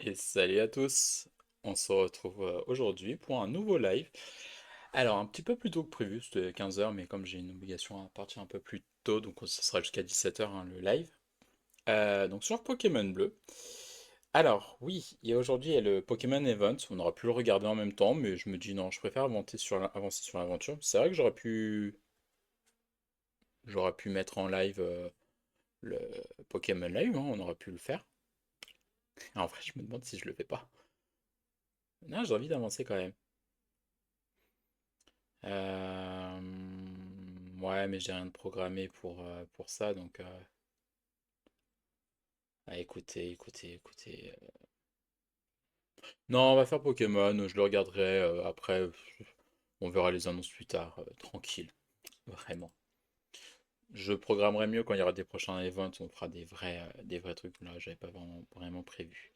Et salut à tous, on se retrouve aujourd'hui pour un nouveau live. Alors un petit peu plus tôt que prévu, c'était 15 heures, mais comme j'ai une obligation à partir un peu plus tôt, donc ça sera jusqu'à 17 heures le live. Donc sur Pokémon Bleu. Alors oui, aujourd'hui il y a le Pokémon Event, on aurait pu le regarder en même temps, mais je me dis non, je préfère avancer sur l'aventure. C'est vrai que j'aurais pu mettre en live le Pokémon Live, hein, on aurait pu le faire. En vrai, je me demande si je le fais pas. Non, j'ai envie d'avancer quand même. Euh, Ouais, mais j'ai rien de programmé pour ça, donc... écoutez. Non, on va faire Pokémon, je le regarderai après, on verra les annonces plus tard, tranquille, vraiment. Je programmerai mieux quand il y aura des prochains events, on fera des vrais trucs, là, j'avais pas vraiment prévu.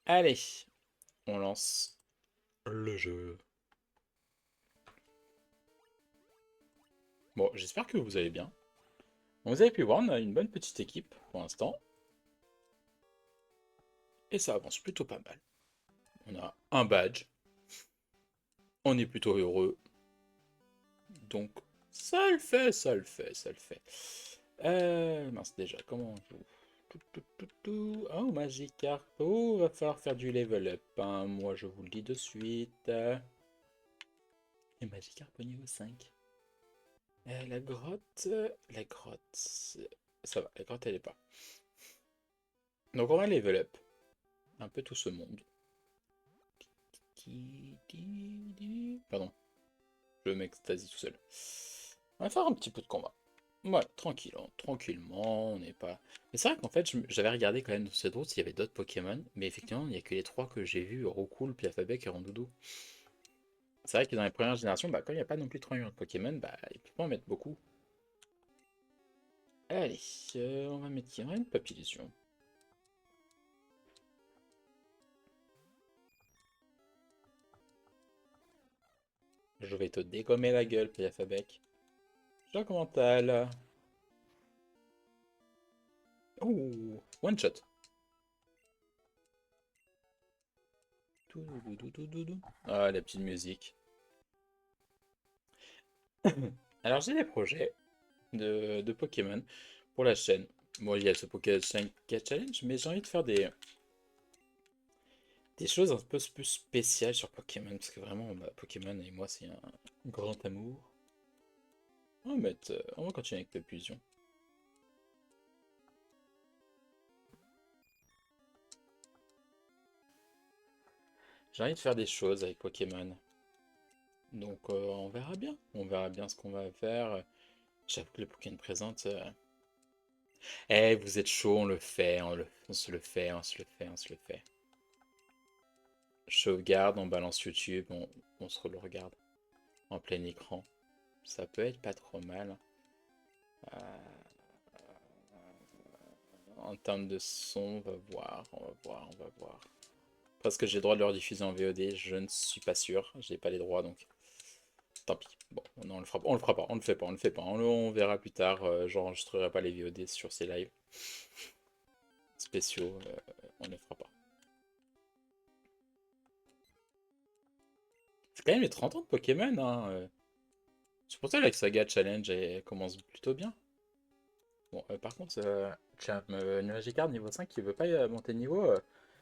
Allez, on lance le jeu. Bon, j'espère que vous allez bien. Vous avez pu voir, on a une bonne petite équipe pour l'instant, et ça avance plutôt pas mal. On a un badge, on est plutôt heureux. Donc, ça le fait, ça le fait, ça le fait. Mince, déjà, comment on joue? Oh, Magikarp. Oh, va falloir faire du level up, hein. Moi, je vous le dis de suite. Et Magikarp au niveau 5. La grotte. La grotte. Ça va, la grotte, elle est pas. Donc, on va level up. Un peu tout ce monde. Pardon, je m'extasie tout seul. On va faire un petit peu de combat. Voilà, tranquille, hein, tranquillement, on n'est pas... Mais c'est vrai qu'en fait, j'avais regardé quand même dans cette route s'il y avait d'autres Pokémon, mais effectivement, il n'y a que les trois que j'ai vus, Roucoule, Piafabek et Rondoudou. C'est vrai que dans les premières générations, bah, quand il n'y a pas non plus 3 millions de Pokémon, bah, il peut pas en mettre beaucoup. Allez, on va mettre qui? On va mettre Papillusion. Je vais te dégommer la gueule, Piafabek. Choc mental. Ouh, one shot. Ah, la petite musique. Alors, j'ai des projets de Pokémon pour la chaîne. Bon, il y a ce Pokémon Challenge, mais j'ai envie de faire des choses un peu plus spéciales sur Pokémon, parce que vraiment, bah, Pokémon et moi, c'est un grand amour. On va continuer avec Papillusion. J'ai envie de faire des choses avec Pokémon. Donc, on verra bien ce qu'on va faire. J'avoue que le Pokémon présente... Eh, vous êtes chaud, on le fait, on se le fait, on se le fait, on se le fait. Sauvegarde, on balance YouTube, on se le regarde en plein écran. Ça peut être pas trop mal. Euh, En termes de son, on va voir, on va voir, on va voir. Parce que j'ai le droit de le rediffuser en VOD, je ne suis pas sûr. J'ai pas les droits, donc tant pis. Bon, non, on le fera pas, on le fera pas, on le fait pas, on le fait pas. On verra plus tard. J'enregistrerai pas les VOD sur ces lives spéciaux. On ne fera pas. C'est quand même les 30 ans de Pokémon, hein. C'est pour ça que la Saga Challenge elle commence plutôt bien. Bon, par contre, Magikarp niveau 5 qui veut pas monter de niveau,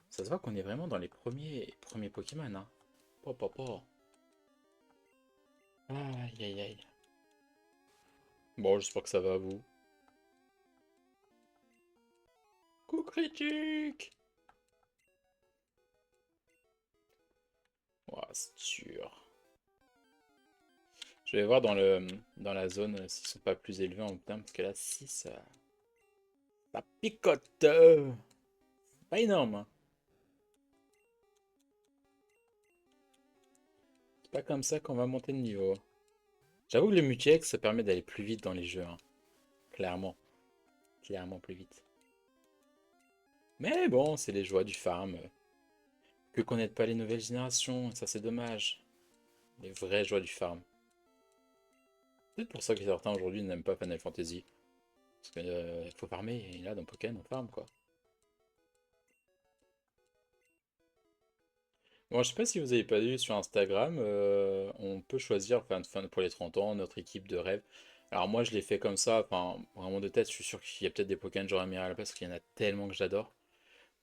ça se voit qu'on est vraiment dans les premiers Pokémon, hein. Po, po, po. Aïe aïe aïe. Bon, j'espère que ça va à vous. Coup critique! Ouah, c'est sûr. Je vais voir dans la zone s'ils sont pas plus élevés en termes, parce que là, 6, ça picote! Pas énorme, hein. C'est pas comme ça qu'on va monter de niveau. J'avoue que le multi-X, ça permet d'aller plus vite dans les jeux, hein. Clairement. Clairement plus vite. Mais bon, c'est les joies du farm. Que connaître pas les nouvelles générations, ça c'est dommage. Les vraies joies du farm. C'est pour ça que certains aujourd'hui n'aiment pas Final Fantasy. Parce qu'il faut farmer, et là dans Pokémon on farm quoi. Bon, je sais pas si vous avez pas vu sur Instagram, on peut choisir, enfin, pour les 30 ans, notre équipe de rêve. Alors moi, je l'ai fait comme ça, enfin, vraiment de tête, je suis sûr qu'il y a peut-être des Pokémon que j'aurais mis à la place, parce qu'il y en a tellement que j'adore.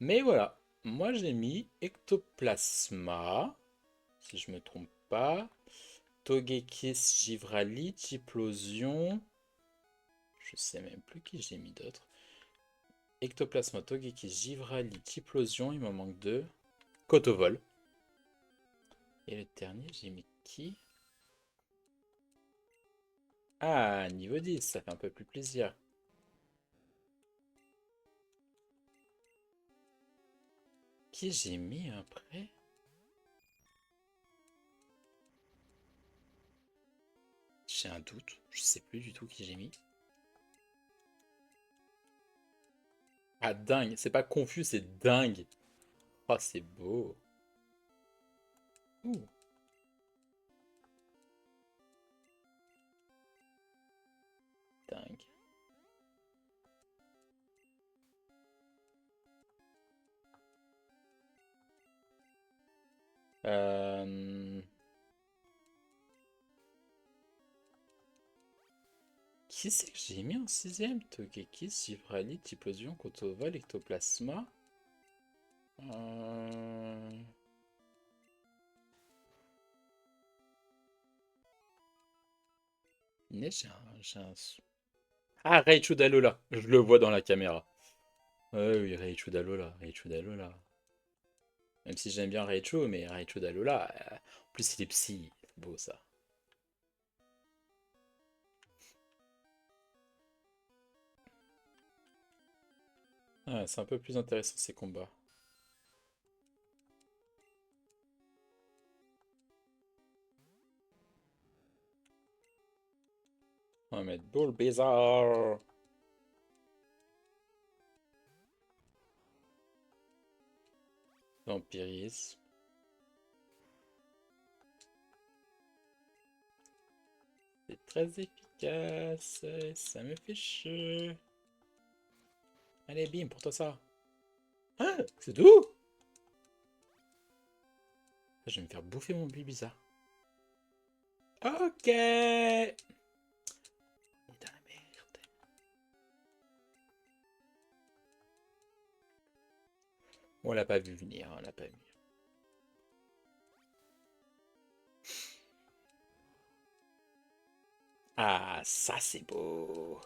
Mais voilà, moi j'ai mis Ectoplasma, si je me trompe pas, Togekiss, Givrali, Typhlosion, je sais même plus qui j'ai mis d'autres. Ectoplasma, Togekiss, Givrali, Typhlosion, il m'en manque deux. Kotovol. Et le dernier, j'ai mis qui? Ah, niveau 10, ça fait un peu plus plaisir. Qui j'ai mis après? J'ai un doute, je sais plus du tout qui j'ai mis. Ah, dingue, c'est pas confus, c'est dingue. Oh, c'est beau. Ouh, dingue. Euh, Qui c'est que j'ai mis en sixième? Togekiss, Givrali, Typhlosion, Kotovol, Ectoplasma. Euh... Ah, Raichu Dalola, je le vois dans la caméra. Oui, Raichu Dalola, Raichu Dalola. Même si j'aime bien Raichu, mais Raichu Dalola, en plus il est psy, c'est beau ça. Ouais, c'est un peu plus intéressant ces combats. On va mettre Bull Bizarre. Vampirisme. C'est très efficace. Et ça me fait chier. Allez, bim, pour toi ça. Ah, c'est tout? Je vais me faire bouffer mon Bull Bizarre. Ok. On est dans la merde. On l'a pas vu venir, on l'a pas vu. Ah, ça c'est beau.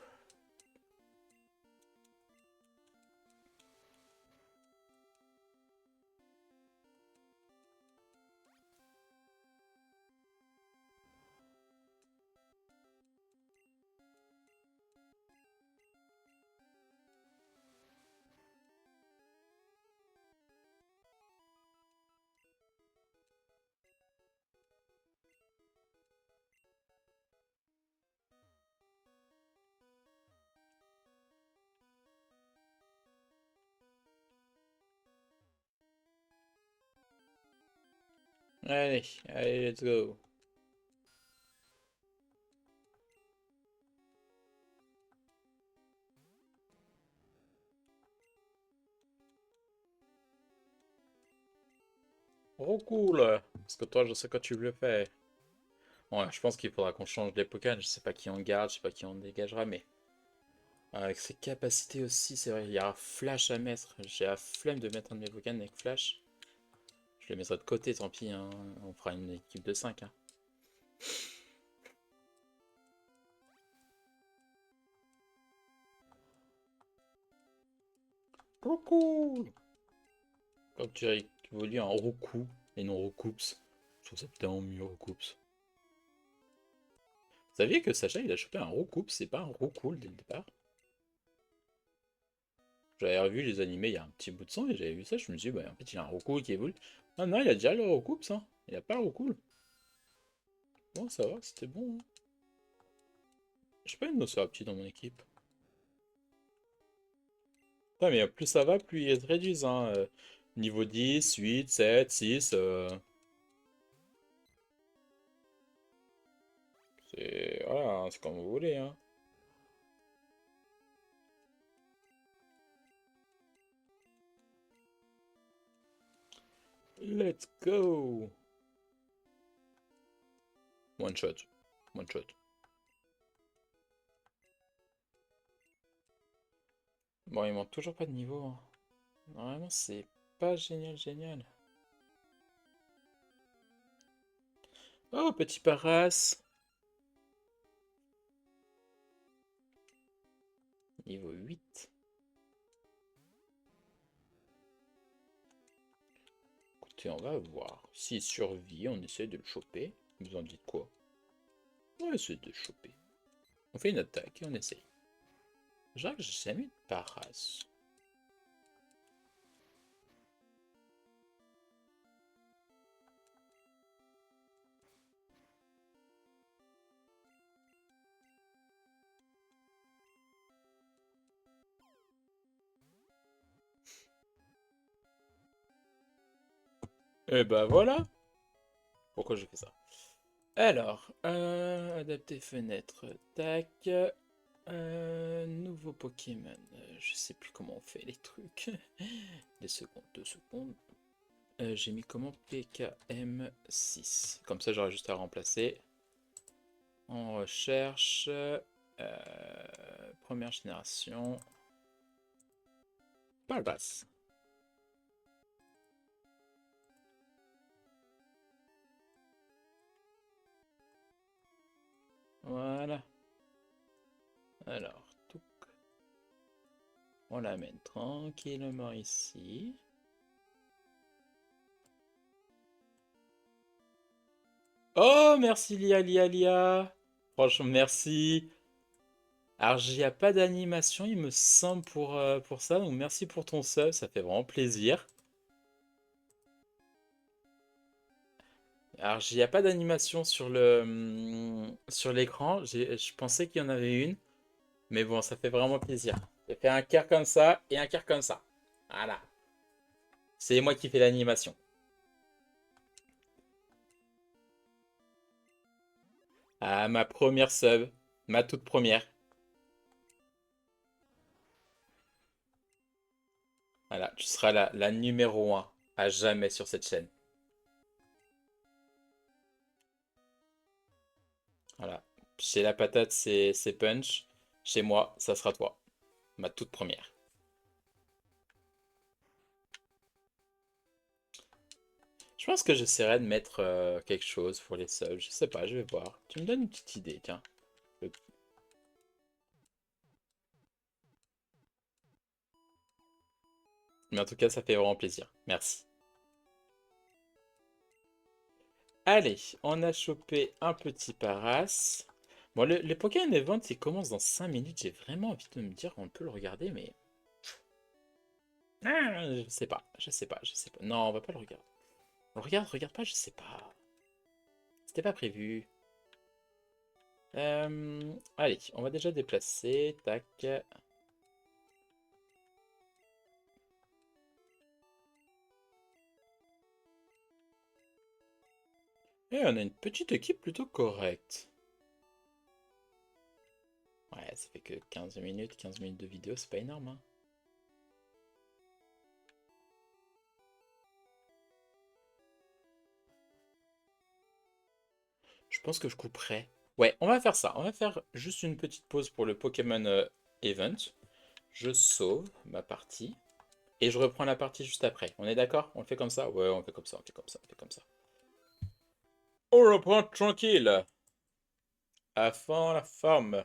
Allez, allez, let's go. Oh cool. Parce que toi, je sais que tu le fais. Bon, je pense qu'il faudra qu'on change les Pokémon. Je sais pas qui on garde, je sais pas qui on dégagera, mais avec ses capacités aussi, c'est vrai, il y a un Flash à mettre. J'ai la flemme de mettre un de mes Pokémon avec Flash. Je le mettrai de côté, tant pis, hein. On fera une équipe de 5, hein. Coucou! Comme tu évolues en Roku et non Recoups. Je trouve ça tellement mieux, Recoups. Vous saviez que Sacha, il a chopé un Recoups, c'est pas un Roucool dès le départ? J'avais revu les animés il y a un petit bout de temps et j'avais vu ça, je me suis dit, bah, en fait, il a un Roucool qui évolue. Ah non, il a déjà le Recoups, hein. Il a pas le Roucool. Bon, ça va, c'était bon, hein. J'ai pas une Nosferatu dans mon équipe. Ouais, mais plus ça va, plus ils se réduisent, hein. Niveau 10, 8, 7, 6. C'est voilà, hein, c'est comme vous voulez, hein. Let's go. One shot. One shot. Bon, il manque toujours pas de niveau, hein. Normalement, c'est pas génial, génial. Oh, petit Paras. Niveau 8. Écoutez, on va voir. S'il survit, on essaie de le choper. Vous en dites quoi? On va essayer de le choper. On fait une attaque et on essaye. Je dirais que j'ai jamais eu de Paras. Et bah voilà. Pourquoi je fais ça? Alors, adapter fenêtre, tac. Nouveau Pokémon. Je sais plus comment on fait les trucs. Des secondes, 2 secondes. J'ai mis comment PKM6. Comme ça, j'aurai juste à remplacer. On recherche. Première génération. Paras. Voilà. Alors, tout. On l'amène tranquillement ici. Oh, merci Lia. Franchement, merci. Alors, il n'y a pas d'animation, il me semble, pour ça. Donc, merci pour ton sub, ça fait vraiment plaisir. Alors, il n'y a pas d'animation sur l'écran. Je pensais qu'il y en avait une. Mais bon, ça fait vraiment plaisir. J'ai fait un cœur comme ça et un cœur comme ça. Voilà. C'est moi qui fais l'animation. Ah, ma première sub. Ma toute première. Voilà, tu seras la numéro 1 à jamais sur cette chaîne. Voilà. Chez la patate, c'est punch. Chez moi, ça sera toi. Ma toute première. Je pense que j'essaierai de mettre quelque chose pour les subs. Je sais pas, je vais voir. Tu me donnes une petite idée, tiens. Le- Mais en tout cas, ça fait vraiment plaisir. Merci. Allez, on a chopé un petit Paras. Bon, les Pokémon Event, ils commencent dans 5 minutes. J'ai vraiment envie de me dire, on peut le regarder, mais... Ah, je sais pas, je sais pas, je sais pas. Non, on va pas le regarder. Regarde pas, je sais pas. C'était pas prévu. Allez, on va déjà déplacer. Tac. Et on a une petite équipe plutôt correcte. Ouais, ça fait que 15 minutes de vidéo, c'est pas énorme, hein. Je pense que je couperai. Ouais, on va faire ça. On va faire juste une petite pause pour le Pokémon Event. Je sauve ma partie. Et je reprends la partie juste après. On est d'accord? On le fait comme ça? Ouais, on fait comme ça, on fait comme ça, on fait comme ça. On reprend tranquille. À fond la forme.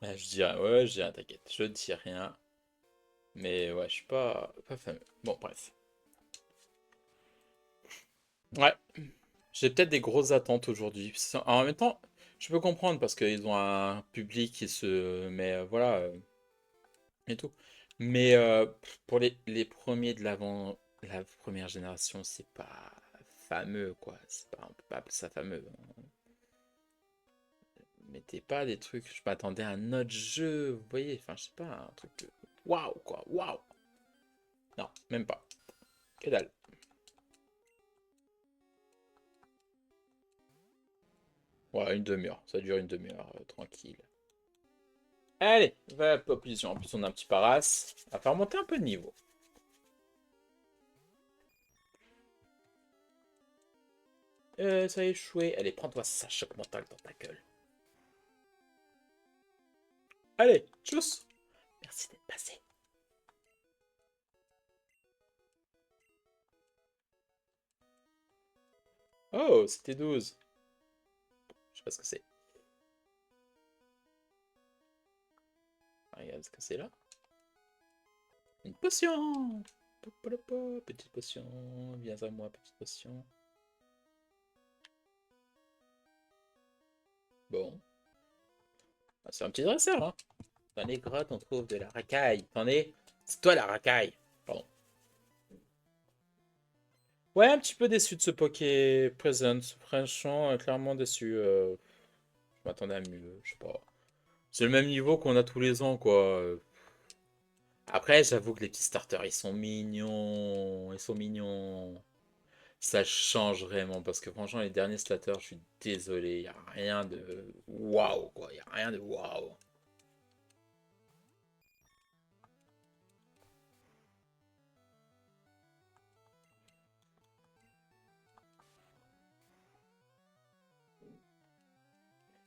Ouais, je dirais, ouais, je dirais, t'inquiète. Je dis rien. Mais ouais, je suis pas fameux. Bon, bref. Ouais, j'ai peut-être des grosses attentes aujourd'hui. En même temps, je peux comprendre parce qu'ils ont un public qui se met, voilà, et tout. Mais pour les premiers de la première génération, c'est pas fameux, quoi. C'est pas, on peut pas appeler ça fameux. Mettez pas des trucs, je m'attendais à un autre jeu, vous voyez, enfin, je sais pas, un truc. Waouh, quoi, waouh! Non, même pas. Que dalle. Ouais, une demi-heure, ça dure une demi-heure, tranquille. Allez, va la population. En plus, on a un petit paras. On va faire monter un peu de niveau. Ça a échoué. Allez, prends-toi ça, choc mental dans ta gueule. Allez, tchuss. Merci d'être passé. Oh, c'était 12. Je sais pas ce que c'est. Regarde ce que c'est là. Une potion. Petite potion. Viens à moi, petite potion. Bon. Ah, c'est un petit dresseur, hein. Dans les grottes, on trouve de la racaille. T'en es? C'est toi la racaille. Pardon. Ouais, un petit peu déçu de ce Poké Present. Franchement, clairement déçu. Je m'attendais à mieux. Je sais pas. C'est le même niveau qu'on a tous les ans, quoi. Après, j'avoue que les petits starters, ils sont mignons. Ils sont mignons. Ça change vraiment. Parce que franchement, les derniers starters, je suis désolé. Il n'y a rien de waouh, quoi. Il n'y a rien de waouh.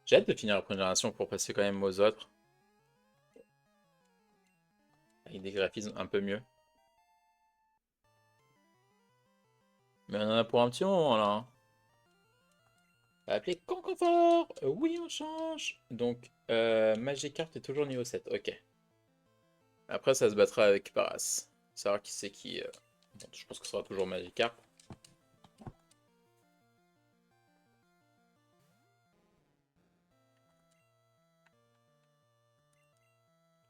J'ai hâte de finir la première génération pour passer quand même aux autres. Avec des graphismes un peu mieux. Mais on en a pour un petit moment là, hein. On va appeler Conconfort. Oui, on change. Donc, Magikarp est toujours niveau 7. Ok. Après, ça se battra avec Paras. Savoir qui c'est qui. Bon, je pense que ce sera toujours Magikarp.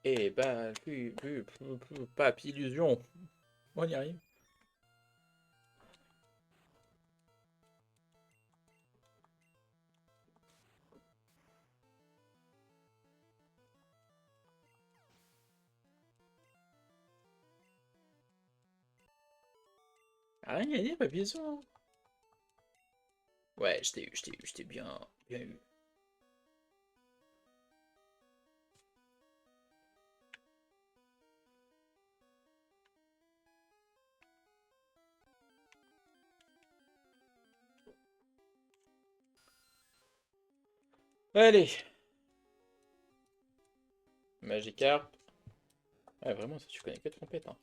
Et bah, pas illusion. On y arrive. Ah, rien gagné, pas illusion. Ouais, je t'ai bien eu. Allez, Magikarp. Ouais, vraiment, ça, tu connais que trompette, hein.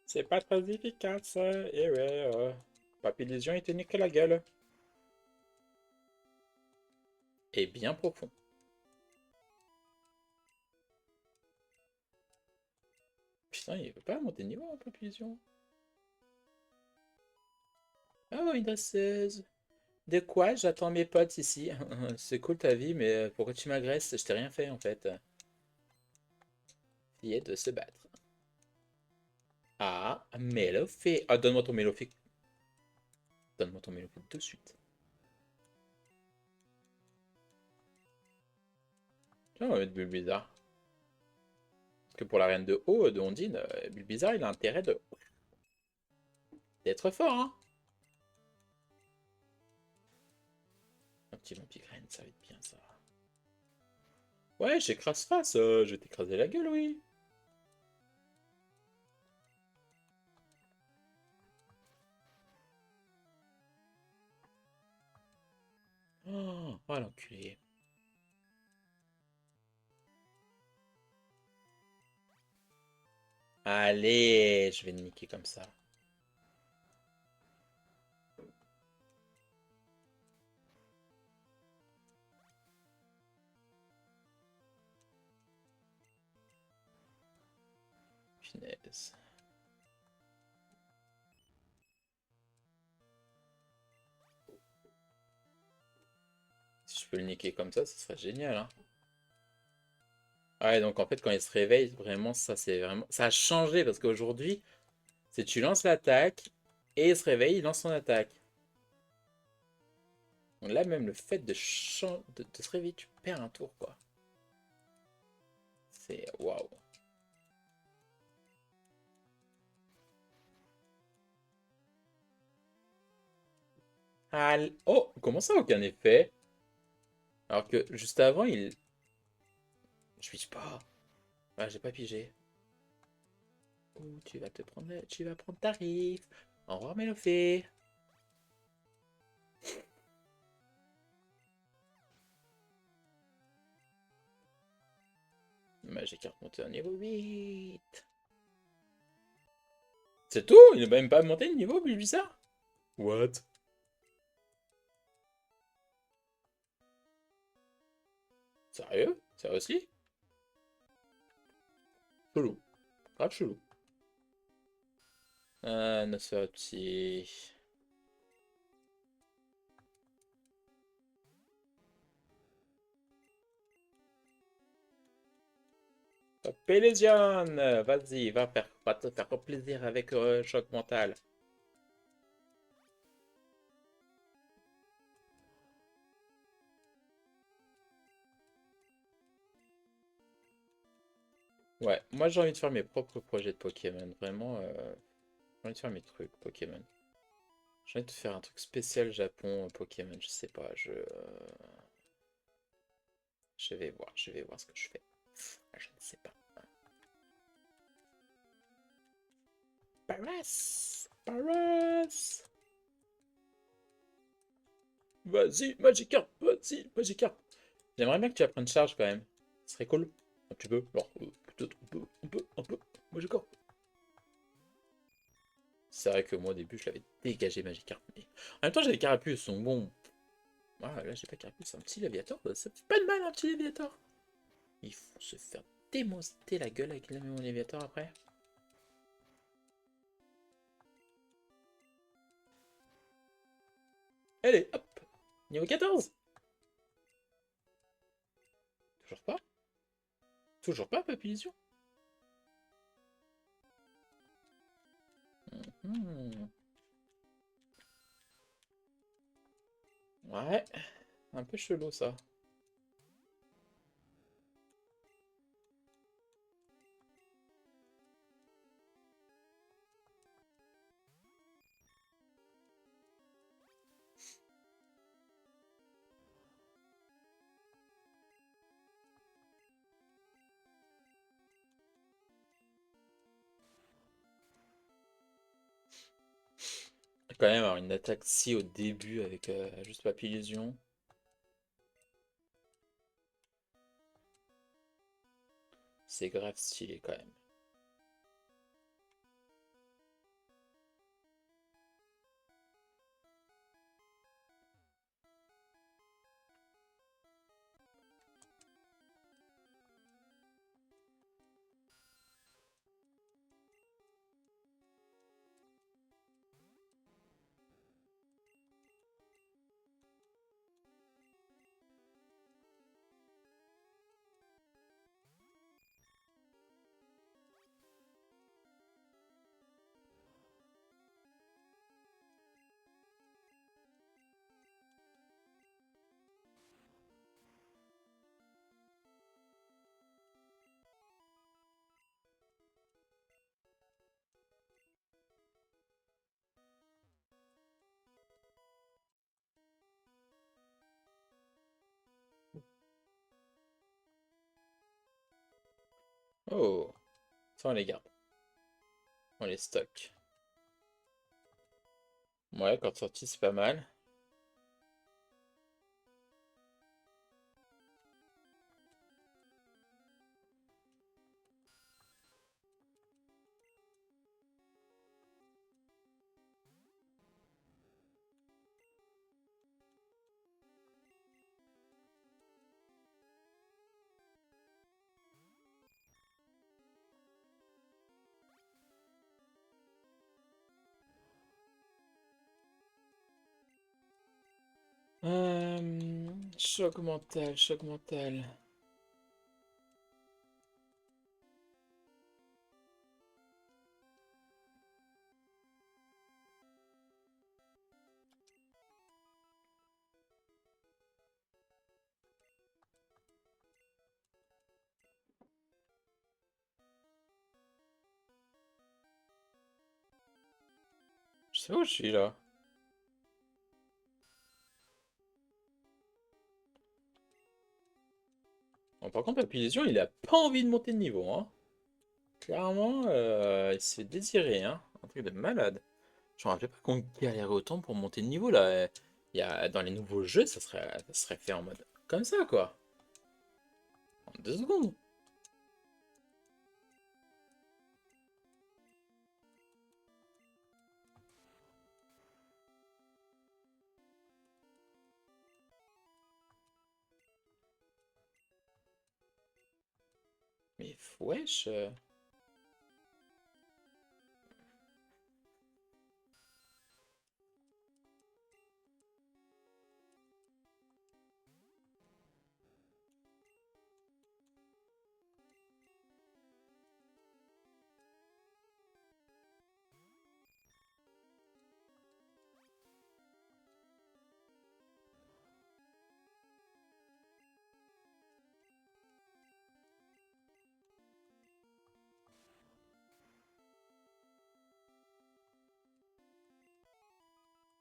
C'est pas très efficace, et ouais, Papillusion, il te nique la gueule. Et bien profond. Putain, il veut pas monter de niveau, en Papillusion. Ah, Windows 16. De quoi? J'attends mes potes ici. C'est cool ta vie, mais pourquoi tu m'agresses? Je t'ai rien fait, en fait. Fillette de se battre. Ah, Mélofée. Ah, donne-moi ton Mélofée. Donne-moi ton Mélofée tout de suite. Tiens, on va mettre Bulbizarre. Parce que pour la reine de haut de Ondine, Bulbizarre, il a intérêt de d'être fort, hein. Un petit Vampigren, ça va être bien, ça. Ouais, j'écrase face, je vais t'écraser la gueule, oui. Oh l'enculé. Allez, je vais te niquer comme ça. Punaise. Si je peux le niquer comme ça serait génial, hein. Ouais, donc en fait, quand il se réveille, vraiment, ça c'est vraiment. Ça a changé parce qu'aujourd'hui, c'est tu lances l'attaque et il se réveille, il lance son attaque. Donc là, même le fait de se réveiller, tu perds un tour, quoi. C'est waouh. Oh, comment ça, aucun effet? Alors que juste avant, il... Je pige pas. Ah, j'ai pas pigé. Oh, tu vas te prendre... Tu vas prendre tarif. Au revoir, Mélophée. Magikarp monté au niveau 8. C'est tout? Il n'a même pas monté de niveau, plus bizarre? What? Sérieux? Ça aussi? Chelou. Grave chelou. Ah, notre petit... Pélésion! Vas-y, va te faire plaisir avec choc mental. Ouais, moi j'ai envie de faire mes propres projets de Pokémon. Vraiment, j'ai envie de faire mes trucs Pokémon. J'ai envie de faire un truc spécial Japon Pokémon. Je sais pas, je vais voir ce que je fais. Je ne sais pas. Paras! Paras! Vas-y, Magikarp! Vas-y, Magikarp! J'aimerais bien que tu apprennes charge quand même. Ce serait cool. Un petit peu. Alors, peut-être un peu. Magikarp. C'est vrai que moi au début je l'avais dégagé Magikarp. Mais... En même temps j'avais Carapuce, donc bon. Ah, là j'ai pas Carapuce, c'est un petit Léviator. Ça fait pas de mal un petit Léviator. Il faut se faire démonter la gueule avec mon Léviator après. Allez, hop! Niveau 14! Toujours pas? Toujours pas, Papillusion? Mhm. Ouais, un peu chelou ça. Quand même avoir une attaque si au début avec juste Papillusion. C'est grave stylé quand même. Oh, ça on les garde. On les stocke. Ouais, quand sorti c'est pas mal. Choc mental, choc mental. Je sais où je suis là. Bon, par contre, Papy Légion, il a pas envie de monter de niveau, hein. Clairement, il se fait désirer, hein. Un truc de malade. Je me rappelais pas qu'on galérait autant pour monter de niveau, là. Dans les nouveaux jeux, ça serait fait en mode comme ça, quoi. En 2 secondes. Mais wesh.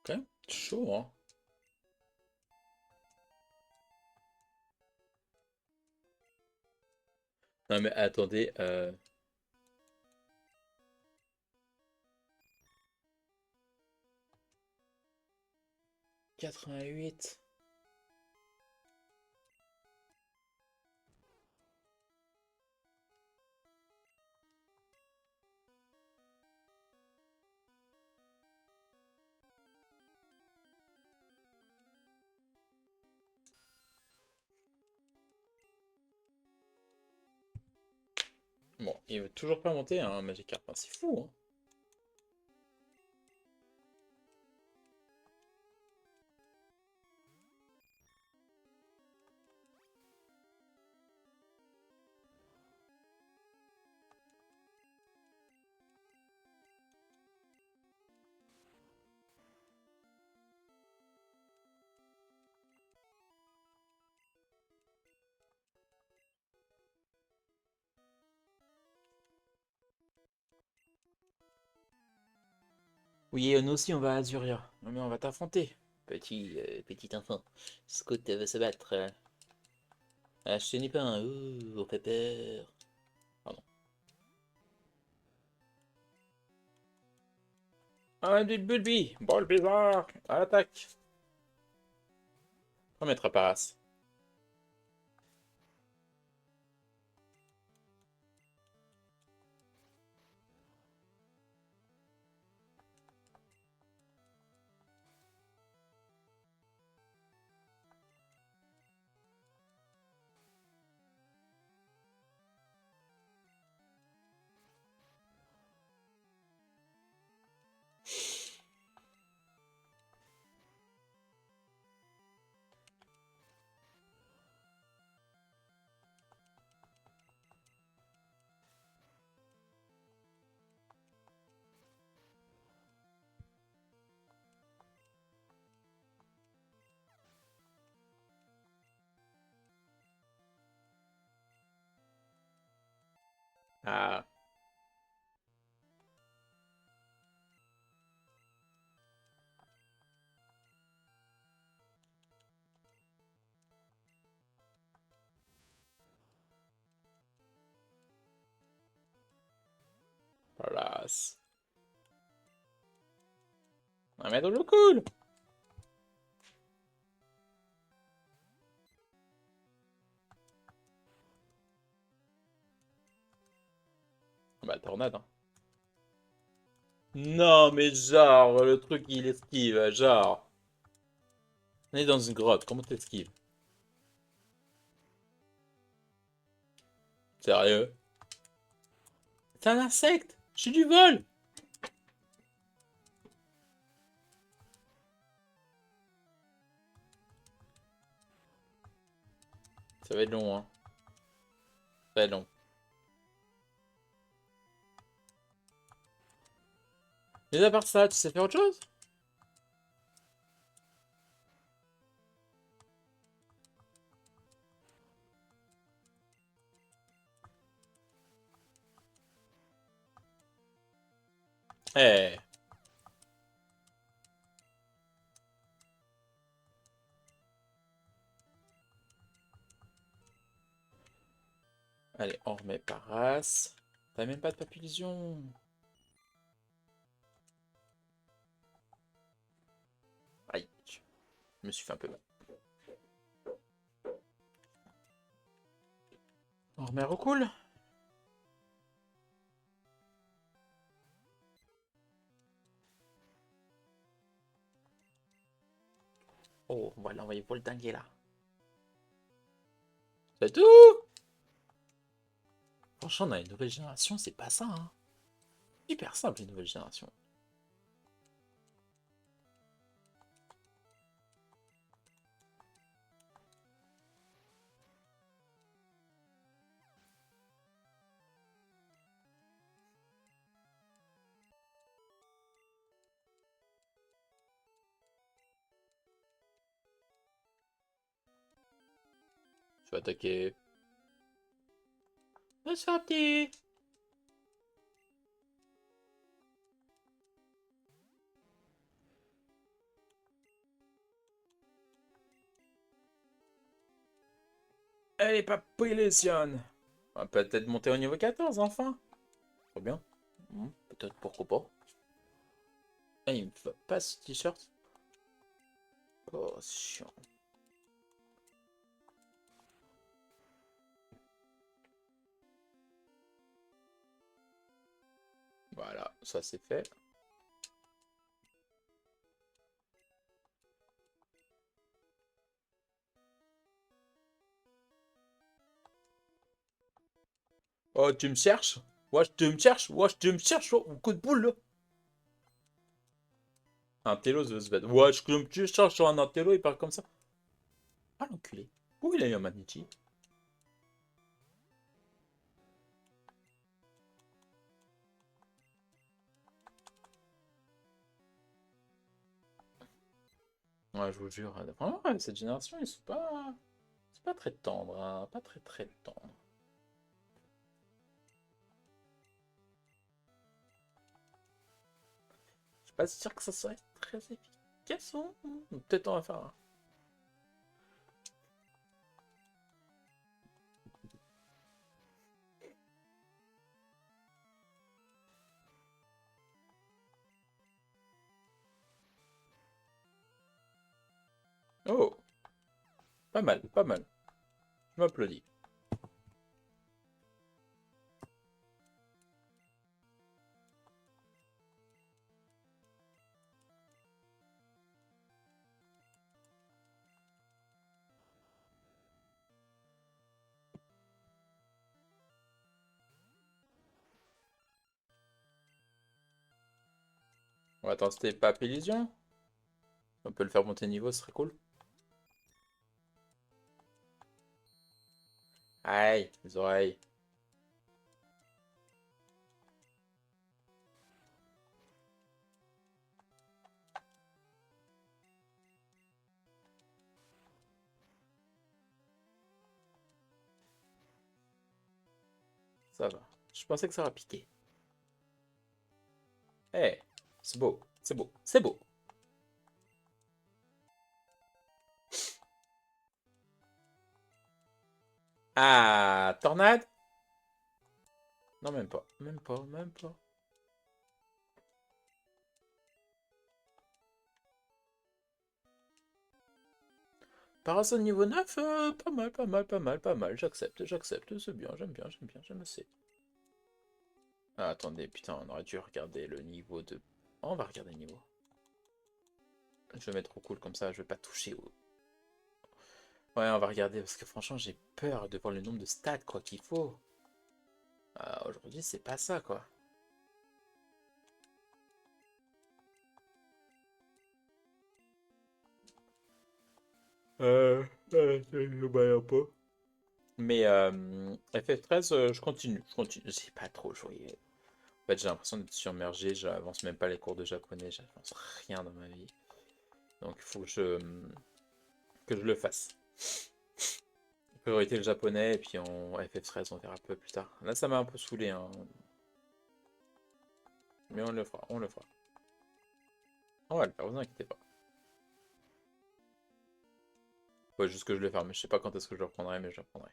Ok, chaud, hein. Non, mais attendez, 88. Bon, il veut toujours pas monter, hein, Magikarp, hein, c'est fou, hein. Oui, nous aussi on va à Azuria. Non mais on va t'affronter. Petit enfant. Scout veut se battre. Ah, je tenais pas un. Ouh, on fait peur. Pardon. Un du Bulby. Ball bizarre. À l'attaque. On mettra Paras. Ah, Paras. Un maître de cool. Bah, tornade, hein. Non, mais genre, le truc il esquive, genre. On est dans une grotte, comment t'esquives? Sérieux? C'est un insecte! Je suis du vol! Ça va être long, hein. Ça va être long. Mais à part ça, tu sais faire autre chose? Eh, Allez, on remet par race. T'as même pas de papillusion. Aïe, je me suis fait un peu mal. On remet recool. Oh, voilà, on va y voldinguer là. C'est tout! Franchement, dans les nouvelles générations, c'est pas ça, hein. Super simple, les nouvelles générations. Je vais attaquer. Bonsoir, petit. Allez, population. On va peut-être monter au niveau 14, enfin. Trop bien. Peut-être, pourquoi pas. Ah, il me va pas ce t-shirt. Oh, c'est chiant. Voilà, ça c'est fait. Oh, tu me cherches? Wesh, tu me cherches? Wesh, tu me cherches? Oh, coup de boule, là. Un télo veut se battre. Wesh, tu cherches sur un télo, il parle comme ça. Ah, l'enculé. Où il a eu un Manichi? Ouais, je vous jure. Vraiment, ouais, cette génération, ils sont pas. C'est pas très tendre, hein. Pas très très tendre. Je suis pas sûr que ça soit très efficace, hein. Peut-être on va faire un. Oh, pas mal, pas mal. Je m'applaudis. On va tester Papillusion. On peut le faire monter niveau, ce serait cool. Aïe, les oreilles. Ça va. Je pensais que ça va piquer. Eh, c'est beau, c'est beau, c'est beau. Ah, tornade? Non, même pas, même pas, même pas. Parasol niveau 9, pas mal, pas mal, pas mal, pas mal. J'accepte, j'accepte, c'est bien, j'aime bien, j'aime assez. Ah, attendez, putain, on aurait dû regarder le niveau de... Oh, on va regarder le niveau. Je vais mettre au cool comme ça, je vais pas toucher au... Ouais, on va regarder, parce que franchement, j'ai peur de voir le nombre de stats, quoi, qu'il faut. Ah, aujourd'hui, c'est pas ça, quoi. Je pas. Mais FF13, je continue, je continue. J'ai pas trop joué. En fait, j'ai l'impression d'être submergé, j'avance même pas les cours de japonais, j'avance rien dans ma vie. Donc il faut que je le fasse. Priorité le japonais, et puis en FF13, on verra un peu plus tard. Là, ça m'a un peu saoulé, hein. Mais on le fera, on le fera. On va le faire, vous inquiétez pas. Faut juste que je le fasse, mais je sais pas quand est-ce que je le reprendrai, mais je le reprendrai.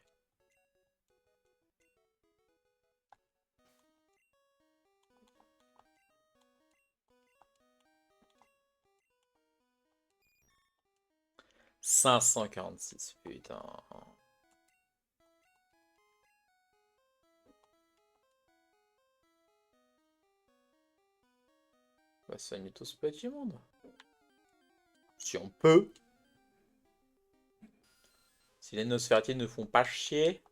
546, putain. On va soigner tout ce petit monde. Si on peut. Si les Nosferatu ne font pas chier.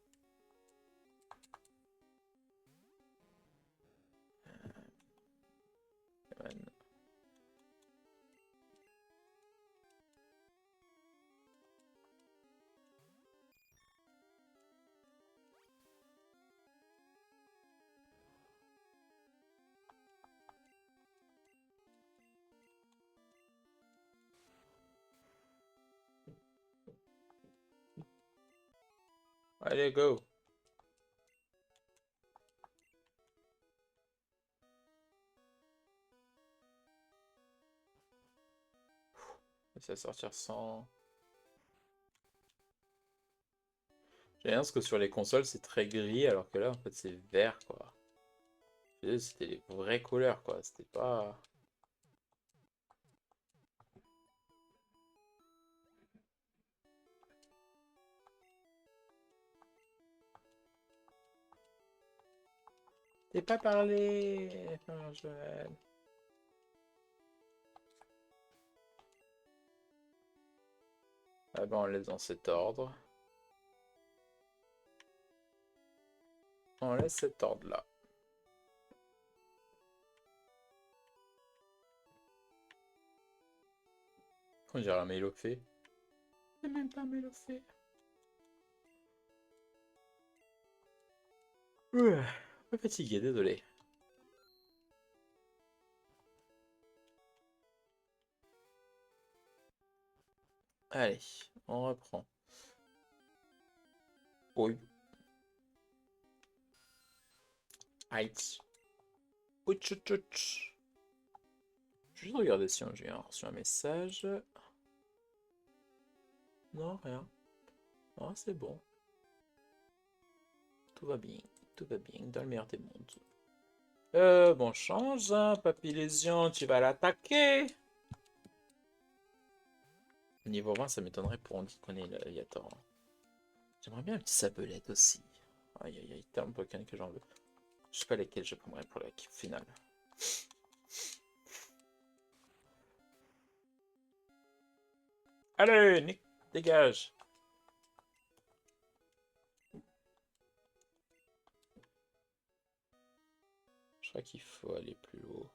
Allez, go. Ça va sortir sans... J'ai l'impression que sur les consoles c'est très gris alors que là en fait c'est vert quoi. C'était les vraies couleurs quoi, c'était pas... T'es pas parlé, frère Joël. Ah ben on laisse dans cet ordre. On laisse cet ordre là. On dirait un Mélofée. C'est même pas un Mélofée. Ouais, un peu fatigué, désolé. Allez, on reprend. Oui. Aïe. Ouch, ouch, ouch. Je vais juste regarder si j'ai reçu un message. Non, rien. Ah, c'est bon. Tout va bien. Tout va bien, dans le meilleur des mondes. Bon, change, hein. Papy Lésion, tu vas l'attaquer. Niveau 20, ça m'étonnerait pour on dit qu'on est l'aviator. J'aimerais bien un petit sabelette aussi. Aïe aïe aïe, terme Pokémon que j'en veux. Je sais pas lesquels je prendrais pour l'équipe finale. Allez, Nick, dégage. Je crois qu'il faut aller plus haut.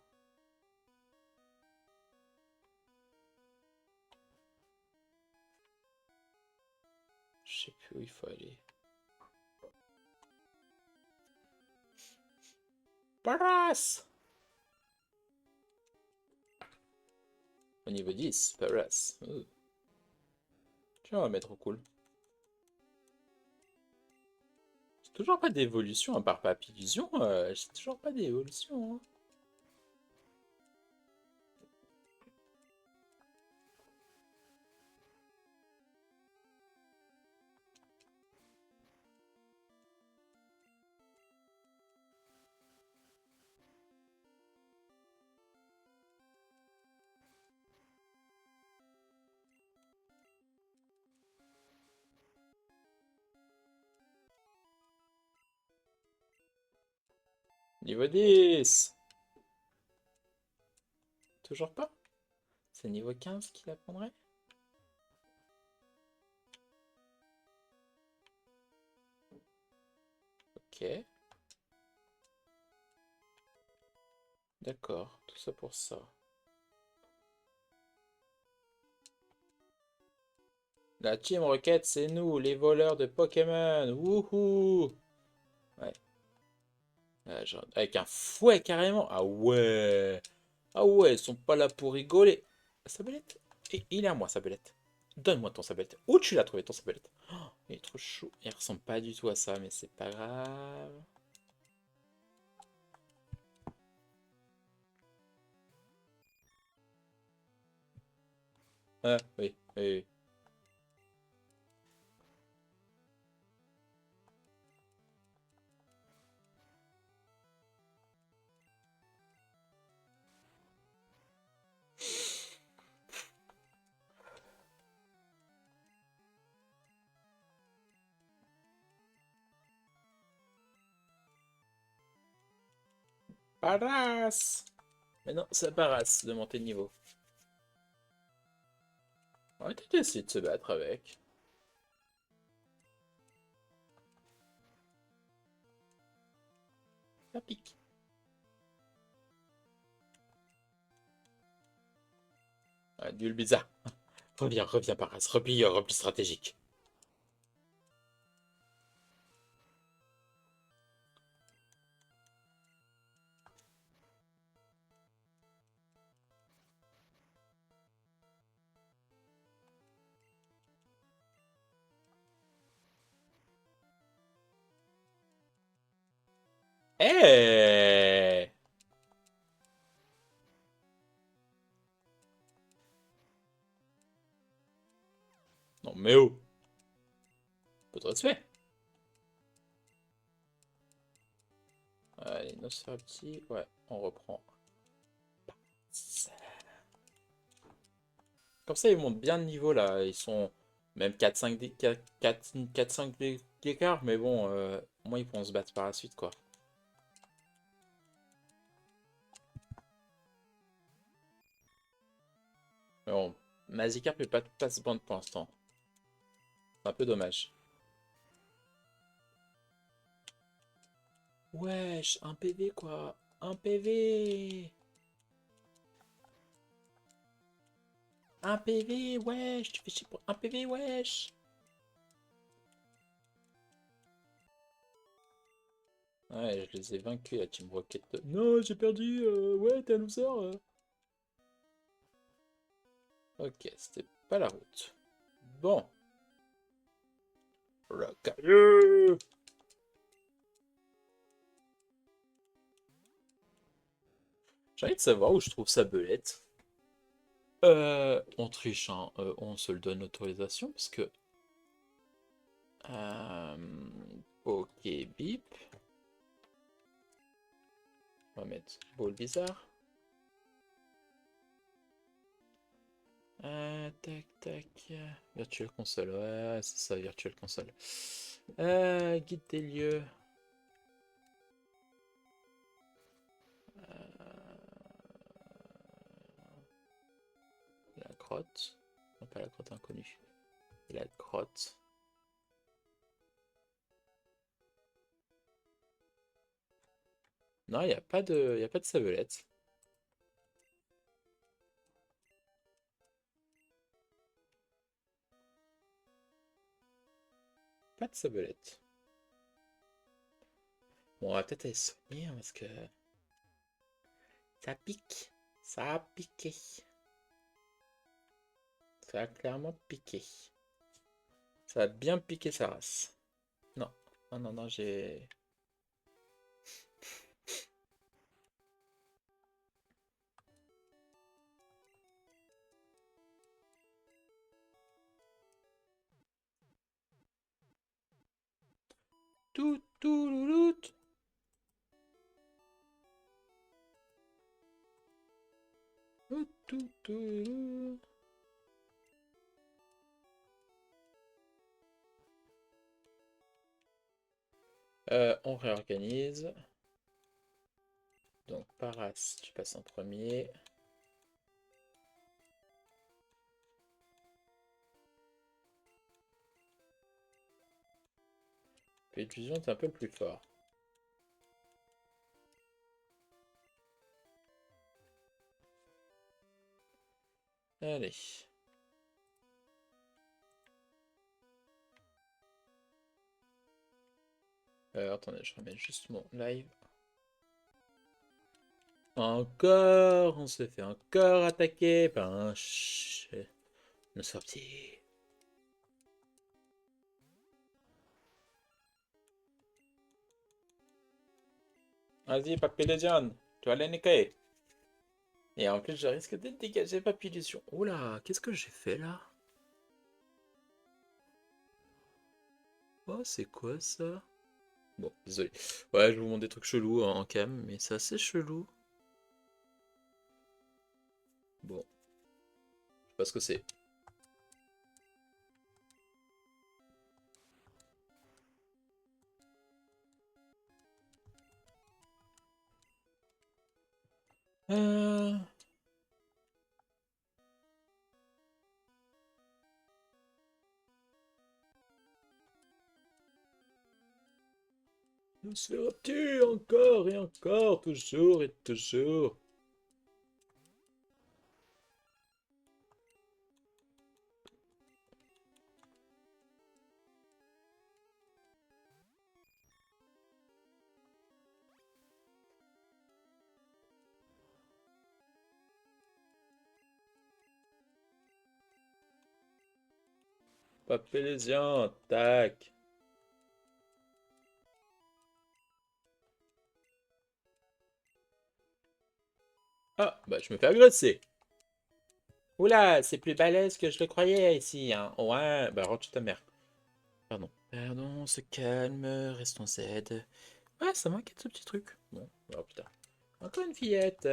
Je sais plus où il faut aller. Paras! Au niveau 10, Paras. Tiens, on va mettre au cool. J'ai toujours pas d'évolution à part Papillusion. J'ai toujours pas d'évolution. Hein. Niveau 10! Toujours pas? C'est niveau 15 qu'il apprendrait? Ok. D'accord, tout ça pour ça. La Team Rocket, c'est nous, les voleurs de Pokémon. Wouhou! Ouais. Avec un fouet carrément. Ah ouais. Ah ouais, ils sont pas là pour rigoler. Sabelette. Il est à moi, Sabelette. Donne-moi ton Sabelette. Où tu l'as trouvé ton Sabelette? Oh, il est trop chou. Il ressemble pas du tout à ça, mais c'est pas grave. Ah, oui, oui, oui. Paras! Mais non, ça parasse de monter de niveau. On va peut-être essayer de se battre avec. Ça pique. Ah, nul bizarre. Reviens, reviens, Paras. Repli, repli stratégique. Eh! Non, mais oh! Peu de respect. Allez, Nosferatu. Ouais, on reprend. Comme ça, ils montent bien de niveau là. Ils sont même 4-5 d'écart, mais bon, au moins ils pourront se battre par la suite, quoi. Mais bon, Magikarp peut pas se bande pour l'instant. C'est un peu dommage. Wesh, un PV quoi. Un PV. Un PV, wesh. Tu fais chier pour un PV, wesh. Ouais, je les ai vaincus, la Team Rocket. Non, j'ai perdu. Ouais, t'es un loser. Ok, c'était pas la route. Bon. Rocailleux. J'ai envie de savoir où je trouve sa belette. On triche, hein. On se le donne l'autorisation parce que. Euh, ok, bip. On va mettre ball bizarre. Tac, tac. Virtual console, ouais, c'est ça, Virtual console. Guide des lieux. La grotte. Non, pas la grotte inconnue. La grotte. Non, y a pas de sabelette. Pas de sabelette. Bon, on va peut-être aller se soigner hein, parce que ça pique. Ça a piqué. Ça a clairement piqué. Ça a bien piqué sa race. Non, non, non, non, j'ai. Tout, tout, louloute. Tout, tout, tout, louloute. On réorganise. Donc, Paras, tu passes en premier. Puis fusion, t'es un peu plus fort. Allez. Attendez, je remets juste mon live. Encore, on se fait encore attaquer par un nos sorties. Vas-y, Papillusion, tu vas les niquer. Et en plus, je risque d'être dégagé, Papillusion. Oula, qu'est-ce que j'ai fait là? Oh, c'est quoi ça? Bon, désolé. Ouais, je vous montre des trucs chelous en cam, mais c'est assez chelou. Bon, je sais pas ce que c'est. Euh... Nosferatu, encore et encore, toujours et toujours. Papélésian, tac. Ah, bah je me fais agresser. Oula, c'est plus balèze que je le croyais ici, hein. Ouais, bah rentre chez ta mère. Pardon. Pardon, on se calme, restons zen. Ouais, ça m'inquiète ce petit truc. Bon, alors putain. Encore une fillette.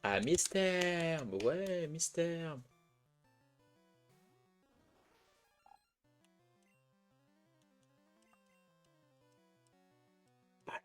Ah, mystère. Ouais, mystère. Ah,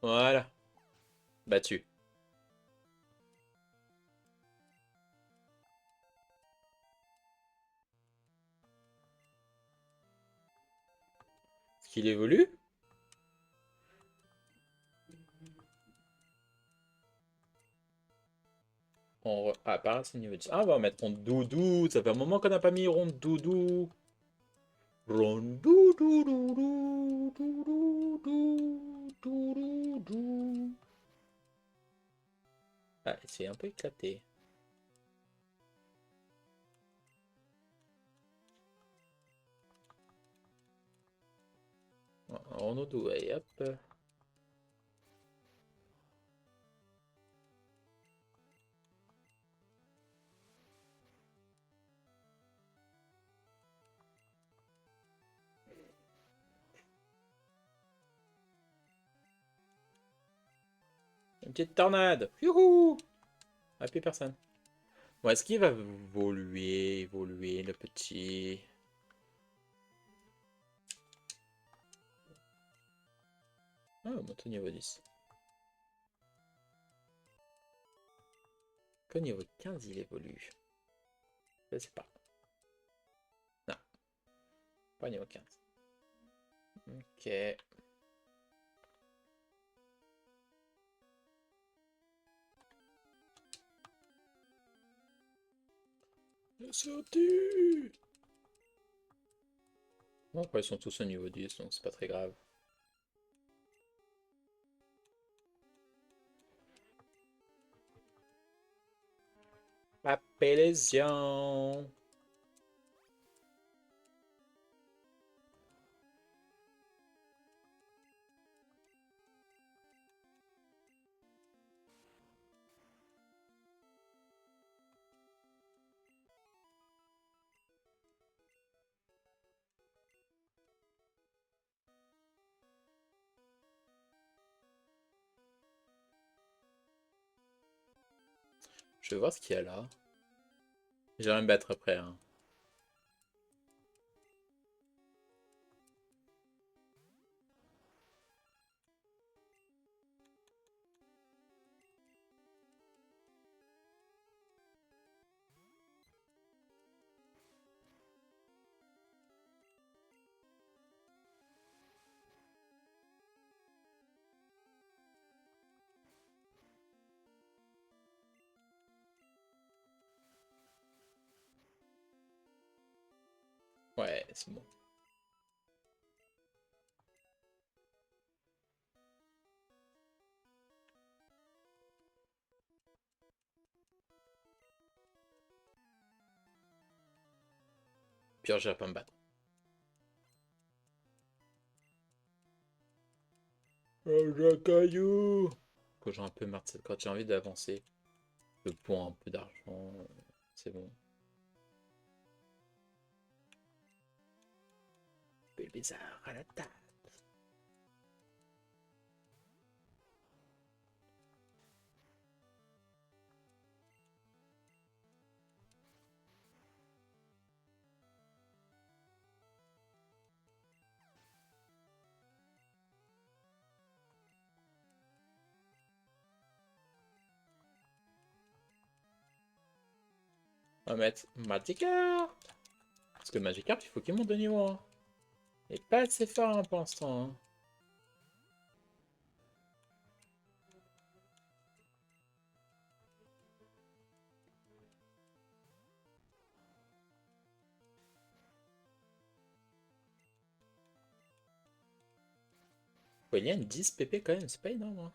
voilà, battu. Est-ce qu'il évolue? Ah, par c'est niveau 10. Ah, on va mettre Rondoudou. Ça fait un moment qu'on n'a pas mis Rondoudou. Rondoudou. Ah, c'est un peu éclaté. Rondoudou, allez, hop. Une petite tornade. Youhou! Ah, plus personne. Bon, est-ce qu'il va évoluer, le petit... Ah, monte au niveau 10. Qu'au niveau 15, il évolue. Je sais pas. Non, pas au niveau 15. Ok. Sorti. Bon, après, ils sont tous au niveau 10, donc c'est pas très grave. Papélésion. Je vais voir ce qu'il y a là. J'aimerais me battre après, hein. Ouais, c'est bon. Pire, j'irai pas me battre. Un caillou. Quand j'ai un peu marre, quand j'ai envie d'avancer, le point, un peu d'argent, c'est bon. Belle bizarre à la table. On va mettre Magikarp. Parce que Magikarp, il faut qu'il monte de niveau. Hein. Et pas assez fort hein, pour l'instant. Hein. Ouais, il y a une 10 PP quand même, c'est pas énorme. Hein.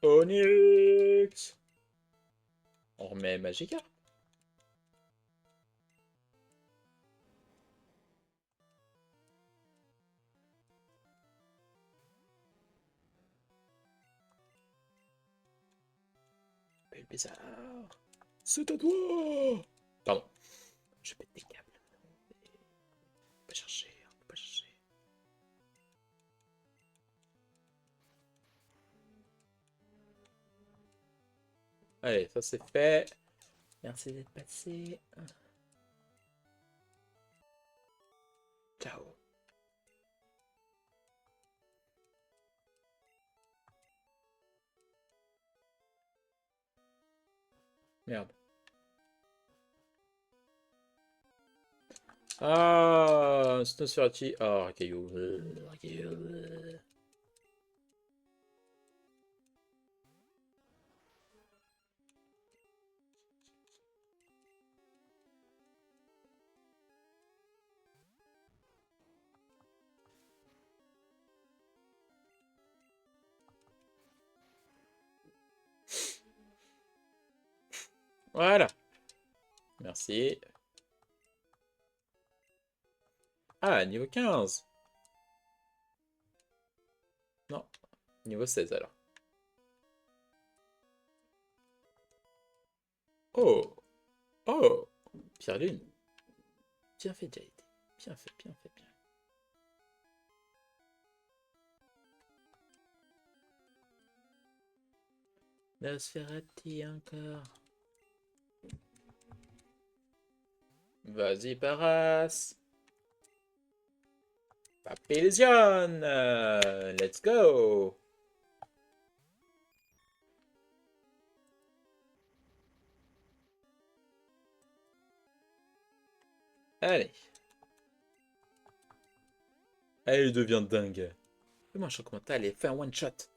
Onyx. On remet Magikarp. Belle bizarre. C'est à toi. Pardon. Je pète des câbles. Pas chercher, pas chercher. Allez, ça c'est fait. Merci d'être passé. Ciao. Merde. Ah, Snosferati. Ah, caillou. Caillou. Voilà. Merci. Ah, niveau 15. Non, niveau 16 alors. Oh, oh, Pierre Lune. Bien fait, Jade. Bien fait, bien fait, bien. Nosferati encore. Vas-y, Paras. Papillion. Let's go. Allez. Elle devient dingue. Fais-moi un choc mental et fais un one shot.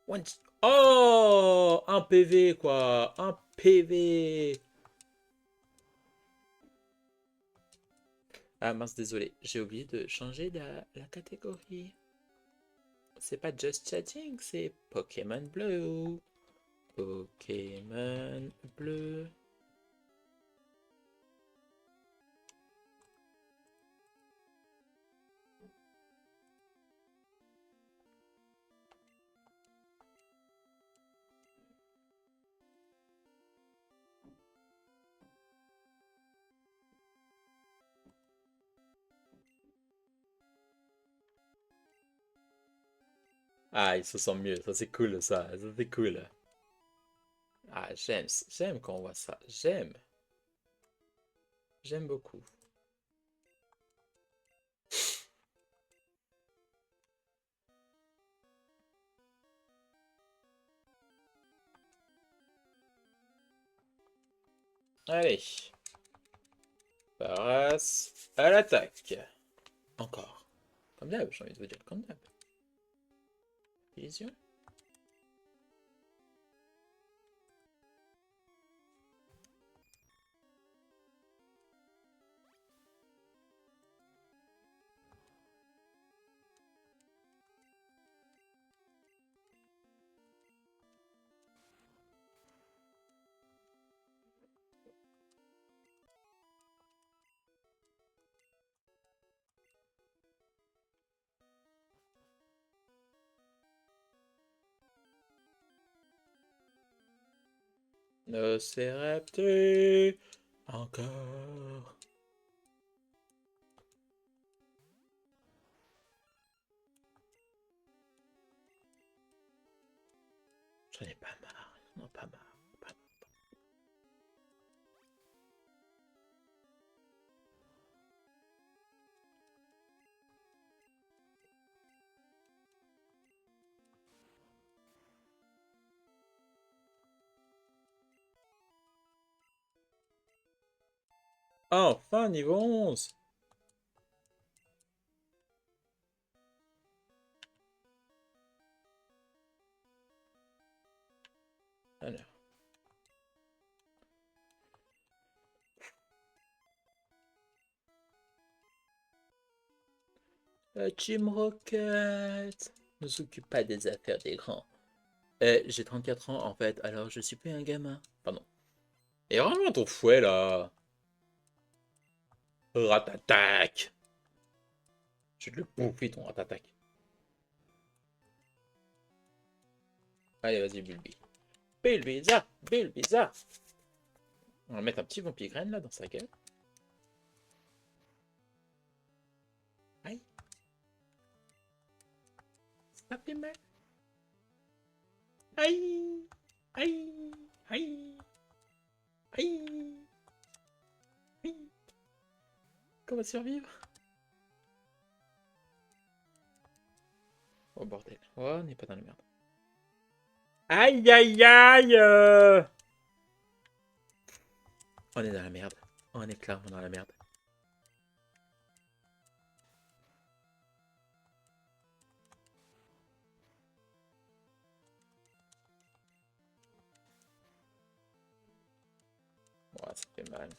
One shot. Oh, un PV quoi. Un PV. Ah mince, désolé. J'ai oublié de changer la catégorie. C'est pas Just Chatting, c'est Pokémon Bleu. Pokémon Bleu. Ah, il se sent mieux. Ça, c'est cool, ça. Ça, c'est cool. Ah, j'aime quand on voit ça. J'aime. J'aime beaucoup. Allez. Paras à l'attaque. Encore. Comme d'hab, j'ai envie de vous dire. Comme d'hab. Vision. Nocéreptus. Encore. J'en ai pas marre. Non, pas marre. Pas marre. Enfin, niveau 11. Alors. Team Rocket ne s'occupe pas des affaires des grands. J'ai 34 ans en fait, alors je suis plus un gamin. Pardon. Et vraiment ton fouet là. Ratatac. Je vais te le bouffer ton ratatac. Allez, vas-y, Bulbi. Bulbizarre, Bulbizarre. On va mettre un petit vampire graine là dans sa gueule. Aïe. Ça fait mal. Aïe. Aïe. Aïe. Aïe. Aïe. Comment survivre? Oh bordel. Oh, on n'est pas dans la merde. Aïe aïe aïe On est dans la merde. On est clairement dans la merde. Ouais, ça fait mal.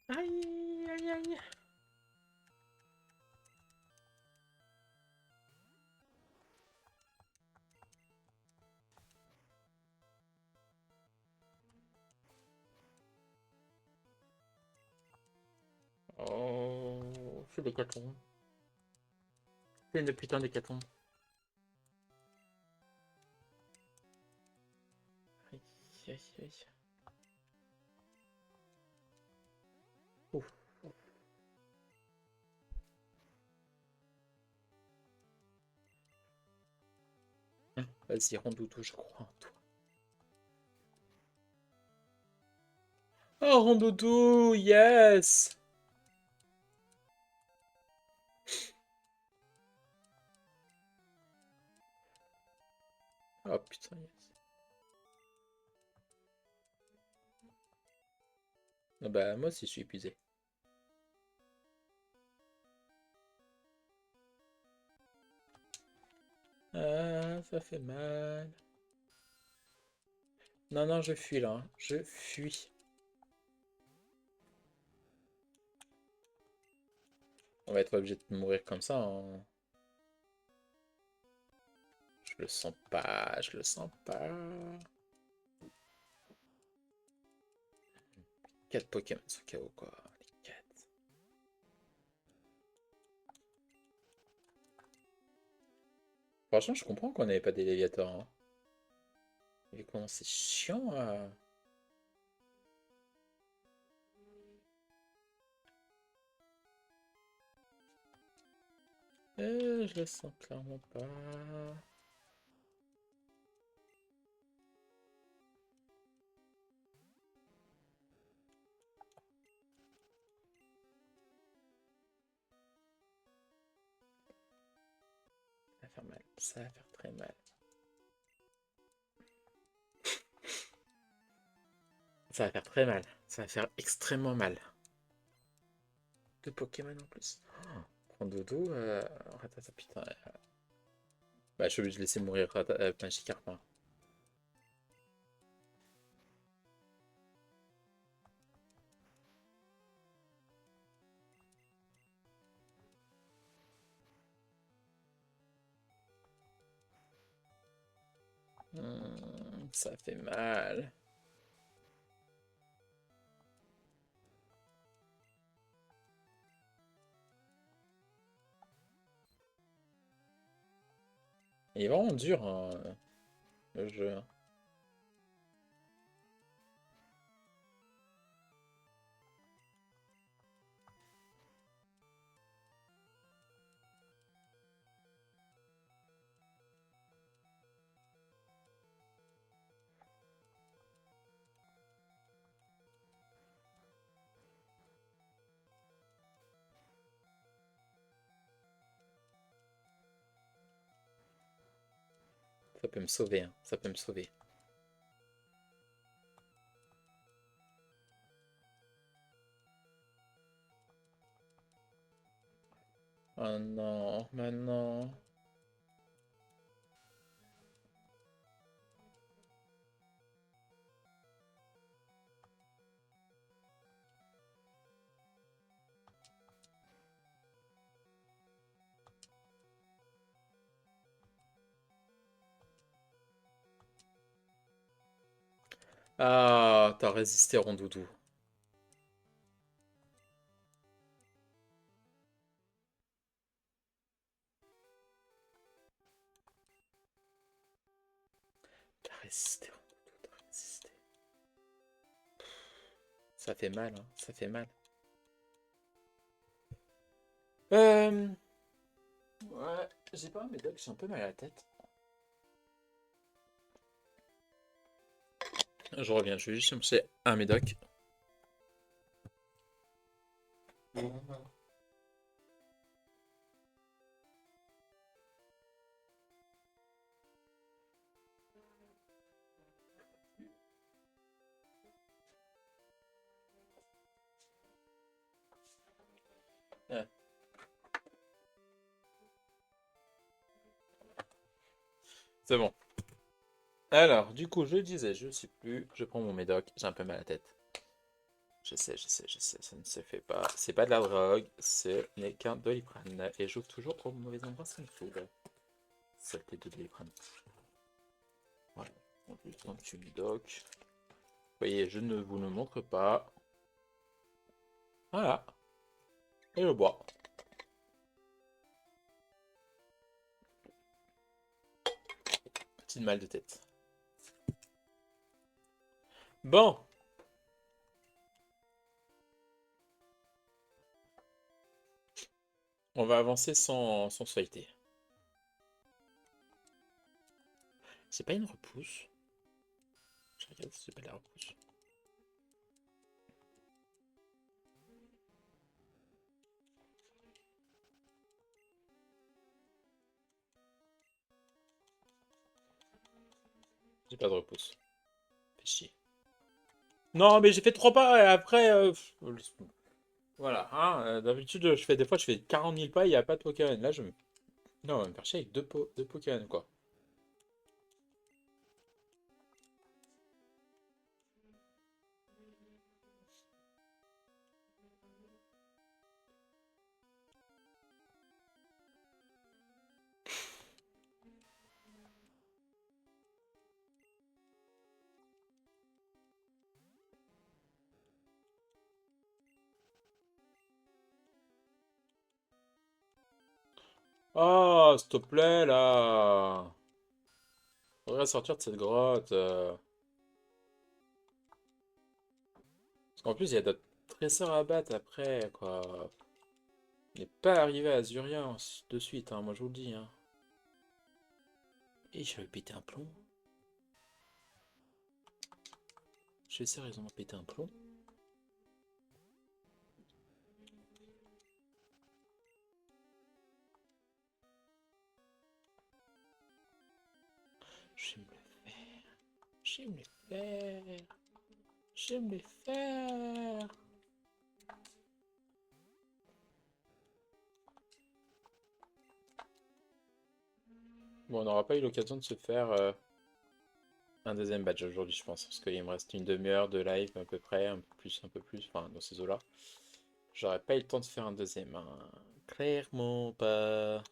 Aïe aïe aïe. Oh, c'est des catons. C'est une putain de catons. Aïe aïe aïe. Ouf. Vas-y, Rondoudou, je crois en toi. Oh, Rondoudou, yes! Oh putain, yes. Ah bah, moi aussi, je suis épuisé. Ah, ça fait mal. Non, non, je fuis là. Je fuis. On va être obligé de mourir comme ça, hein. Je le sens pas, je le sens pas. 4 Pokémon sur KO, quoi. Les 4. Franchement, je comprends qu'on n'avait pas des Léviators, hein. Mais comment c'est chiant à... je le sens clairement pas. Ça va faire mal. Ça va faire très mal. Ça va faire très mal. Ça va faire extrêmement mal. 2 Pokémon en plus. Oh, prends dodo. Ratata, putain. Bah, je suis obligé de laisser mourir Magikarp, hein. Ça fait mal. Il est vraiment dur, hein, le jeu. Ça peut me sauver, hein. Ça peut me sauver. Oh non, maintenant. Ah, t'as résisté, Rondoudou. T'as résisté, Rondoudou, t'as résisté. Ça fait mal, hein, ça fait mal. Euh... Ouais, j'ai pas un médoc, j'ai un peu mal à la tête. Je reviens, je vais juste chercher un médoc. Ouais, c'est bon. Alors, du coup, je disais, je sais plus, je prends mon médoc, j'ai un peu mal à la tête. Je sais, ça ne se fait pas. C'est pas de la drogue, ce n'est qu'un Doliprane. Et j'ouvre toujours au mauvais endroit, ça me saoule. Saleté de Doliprane. Voilà, on prend juste un petit médoc. Vous voyez, je ne vous le montre pas. Voilà, et je bois. Petit mal de tête. Bon, on va avancer sans feuilleter. C'est pas une repousse. Je regarde si c'est pas de la repousse. J'ai pas de repousse. Fais chier. Non, mais j'ai fait 3 pas et après. Voilà, hein, d'habitude, des fois, je fais 40 000 pas, il n'y a pas de Pokémon. Là, non, on va me faire chier avec deux Pokémon, quoi. Oh, s'il te plaît, là. Faudrait sortir de cette grotte. Parce qu'en plus, il y a d'autres trésors à battre après, quoi. On n'est pas arrivé à Azuria de suite, hein, moi je vous le dis. Hein. Et j'avais pété un plomb. J'ai sérieusement pété un plomb. Je vais me le faire. Je vais me le faire. Je vais me le faire. Bon, on n'aura pas eu l'occasion de se faire un deuxième badge aujourd'hui, je pense. Parce qu'il me reste une demi-heure de live à peu près, un peu plus, enfin dans ces eaux-là. J'aurais pas eu le temps de faire un deuxième. Hein. Clairement pas.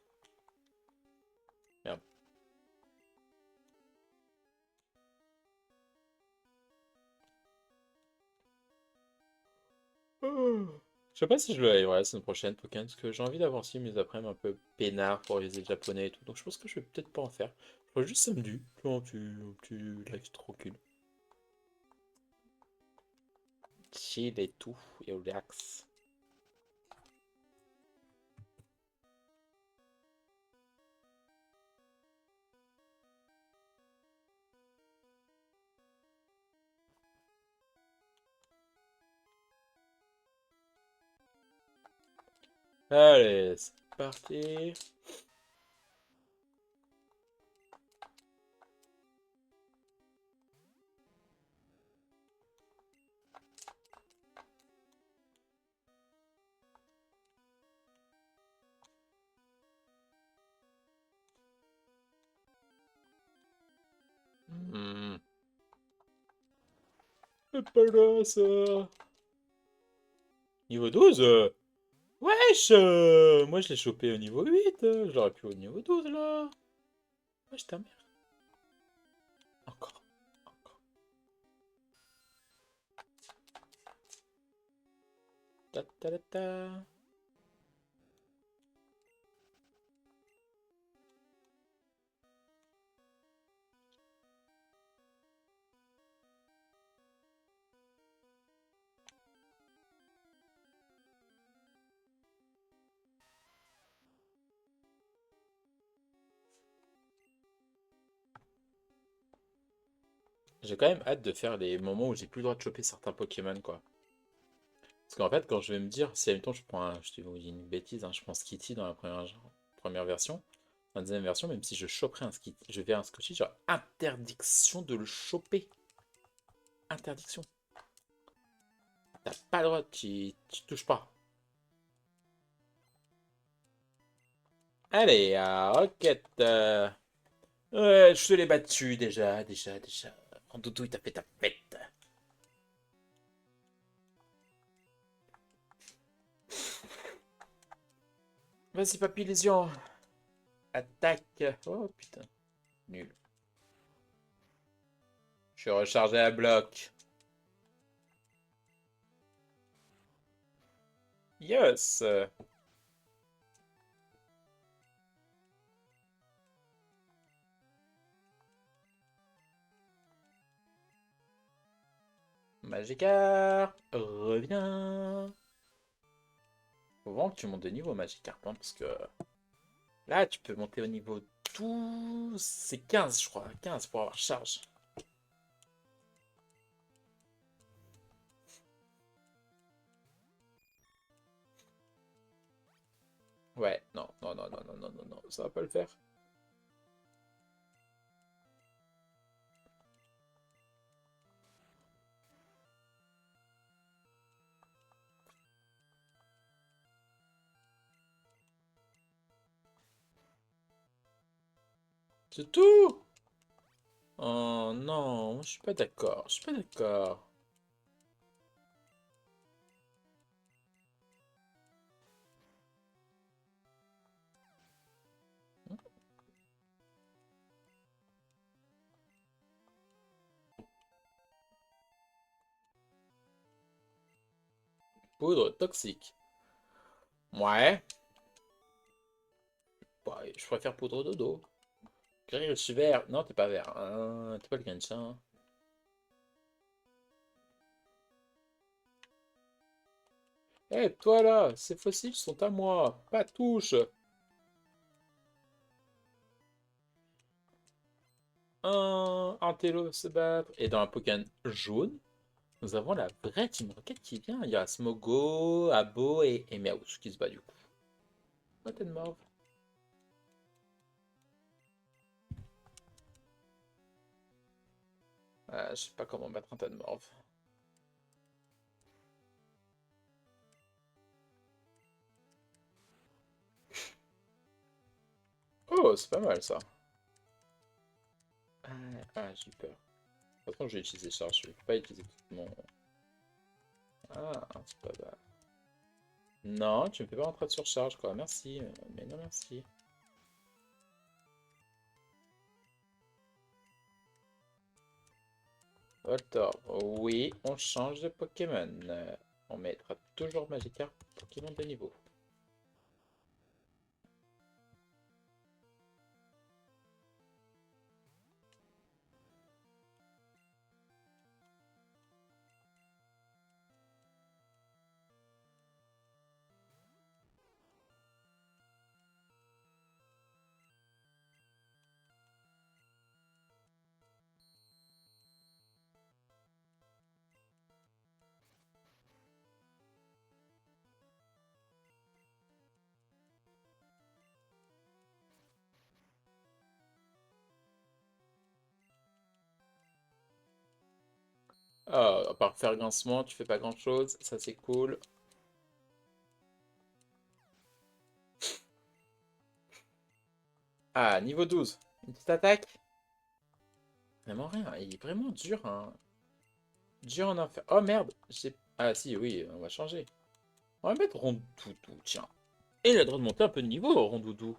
Merde. Je sais pas si je le liverai la semaine prochaine, Pokémon, parce que j'ai envie d'avoir aussi mes après-midi un peu peinard pour réviser le japonais et tout. Donc je pense que je vais peut-être pas en faire. Je ferai juste samedi, tu vois, un petit live tranquille. Chill et tout, et relax. Allez, c'est parti. Hmm. C'est pas là, ça. Niveau 12 wesh moi je l'ai chopé au niveau 8 je l'aurais pu au niveau 12 là. Wesh ta mère. Encore. Encore. Ta ta ta ta. J'ai quand même hâte de faire les moments où j'ai plus le droit de choper certains Pokémon quoi. Parce qu'en fait quand je vais me dire, si à temps je prends un, je te dis une bêtise, hein, je prends Skitty dans la première version, dans la deuxième version, même si je choperais un Skitty, je vais un Scotty, genre interdiction de le choper. Interdiction. T'as pas le droit, tu touches pas. Allez, Rocket. Ouais, je te l'ai battu déjà. En doudou, il t'a fait ta fête. Vas-y, papy lésion. Attaque. Oh putain, nul. Je suis rechargé à bloc. Yes. Magikarp, reviens. Faut vraiment que tu montes de niveau, Magikarp, hein, parce que là, tu peux monter au niveau 12. C'est 15, je crois. 15 pour avoir charge. Ouais, non, non, non, non, non, non, non, non, ça va pas le faire. C'est tout! Oh non, je suis pas d'accord, je suis pas d'accord. Poudre toxique. Ouais, bah, je préfère poudre dodo. Grinch vert. Non, t'es pas vert. Hein, t'es pas le Grinch, hein. Eh, toi là, ces fossiles sont à moi. Pas touche. Un télo se battre. Et dans un Pokémon jaune, nous avons la vraie Team Rocket qui vient. Il y a Smogo, Abo et Meowth qui se bat du coup. Ouais, t'es de mort. Je sais pas comment battre un tas de morve. Oh, c'est pas mal ça. J'ai eu peur. Par contre, je vais utiliser charge. Je vais pas utiliser tout mon. C'est pas mal. Non, tu me fais pas rentrer de surcharge quoi. Merci. Mais non, merci. Voltorb. Oui, on change de Pokémon. On mettra toujours Magikarp pour qu'il monte de niveau. Ah, à part faire grincement, tu fais pas grand chose, ça c'est cool. Ah, niveau 12. Une petite attaque. Vraiment rien, il est vraiment dur, hein. Dur en enfer. Oh merde, j'ai... Ah si, oui, on va changer. On va mettre Rondoudou, tiens. Et il a le droit de monter un peu de niveau, Rondoudou.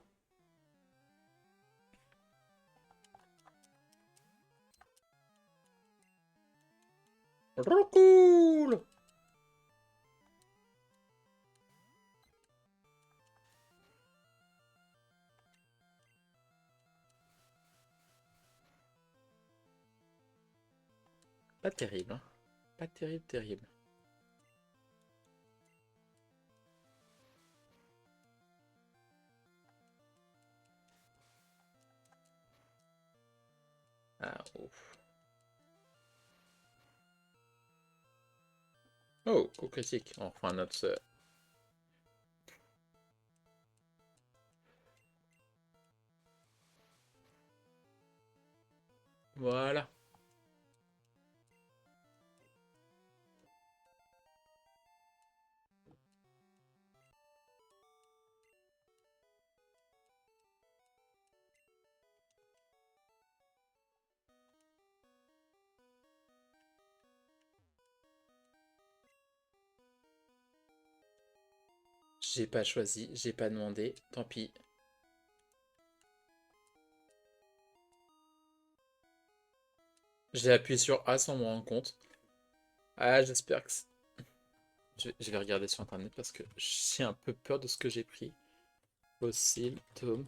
Trop cool! Pas terrible, hein. Pas terrible, terrible. Ah, ouf. Oh, coup critique. On refait un autre... Voilà. J'ai pas choisi, j'ai pas demandé, tant pis. J'ai appuyé sur A sans m'en rendre compte. Ah, j'espère que... Je vais regarder sur internet parce que j'ai un peu peur de ce que j'ai pris. Fossile, tome.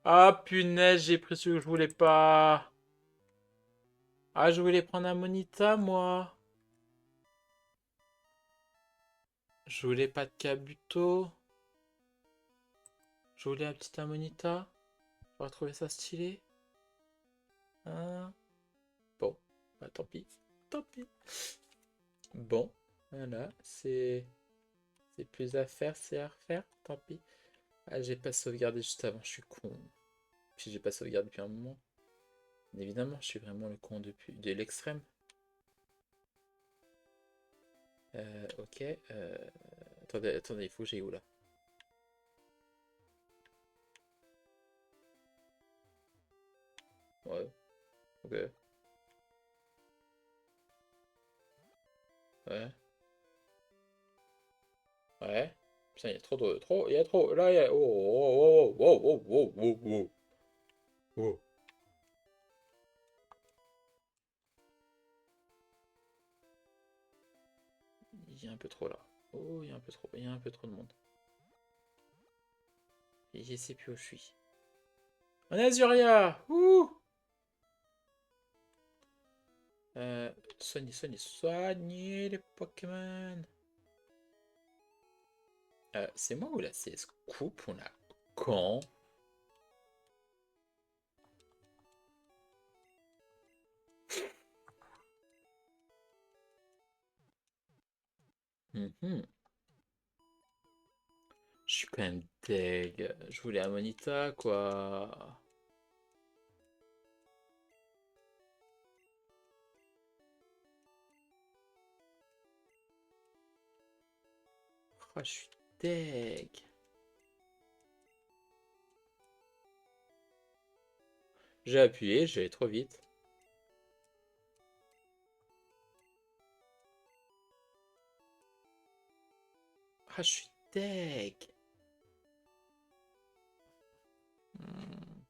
Ah, punaise, j'ai pris ce que je voulais pas. Ah, je voulais prendre un Monita, moi. Je voulais pas de Kabuto. Je voulais un petit Amonita. J'aurais trouvé ça stylé. Hein. Bon, bah tant pis. Tant pis. Bon, voilà, c'est plus à faire, c'est à refaire, tant pis. Ah, j'ai pas sauvegardé juste avant, je suis con. Puis j'ai pas sauvegardé depuis un moment. Bien évidemment, je suis vraiment le con depuis de l'extrême. Ok. Attendez, attendez, il faut que j'aille où là? Ouais, ok. Ouais, ouais. Putain, il y a trop de... Trop, il y a trop... Là, il y a... Oh, oh, oh, oh, oh, oh, oh, oh, oh. Oh. Il y a un peu trop là. Oh, il y a un peu trop. Il y a un peu trop de monde. Et je sais plus où je suis. En Azuria! Ouh! Soignez, soignez, soignez les Pokémon! C'est moi ou la CS coupe? On a quand? Mhm. Je suis quand même deg. Je voulais Amonita, quoi. Oh, je suis deg. J'ai appuyé, j'ai allé trop vite. Ah, je suis deg. Hmm.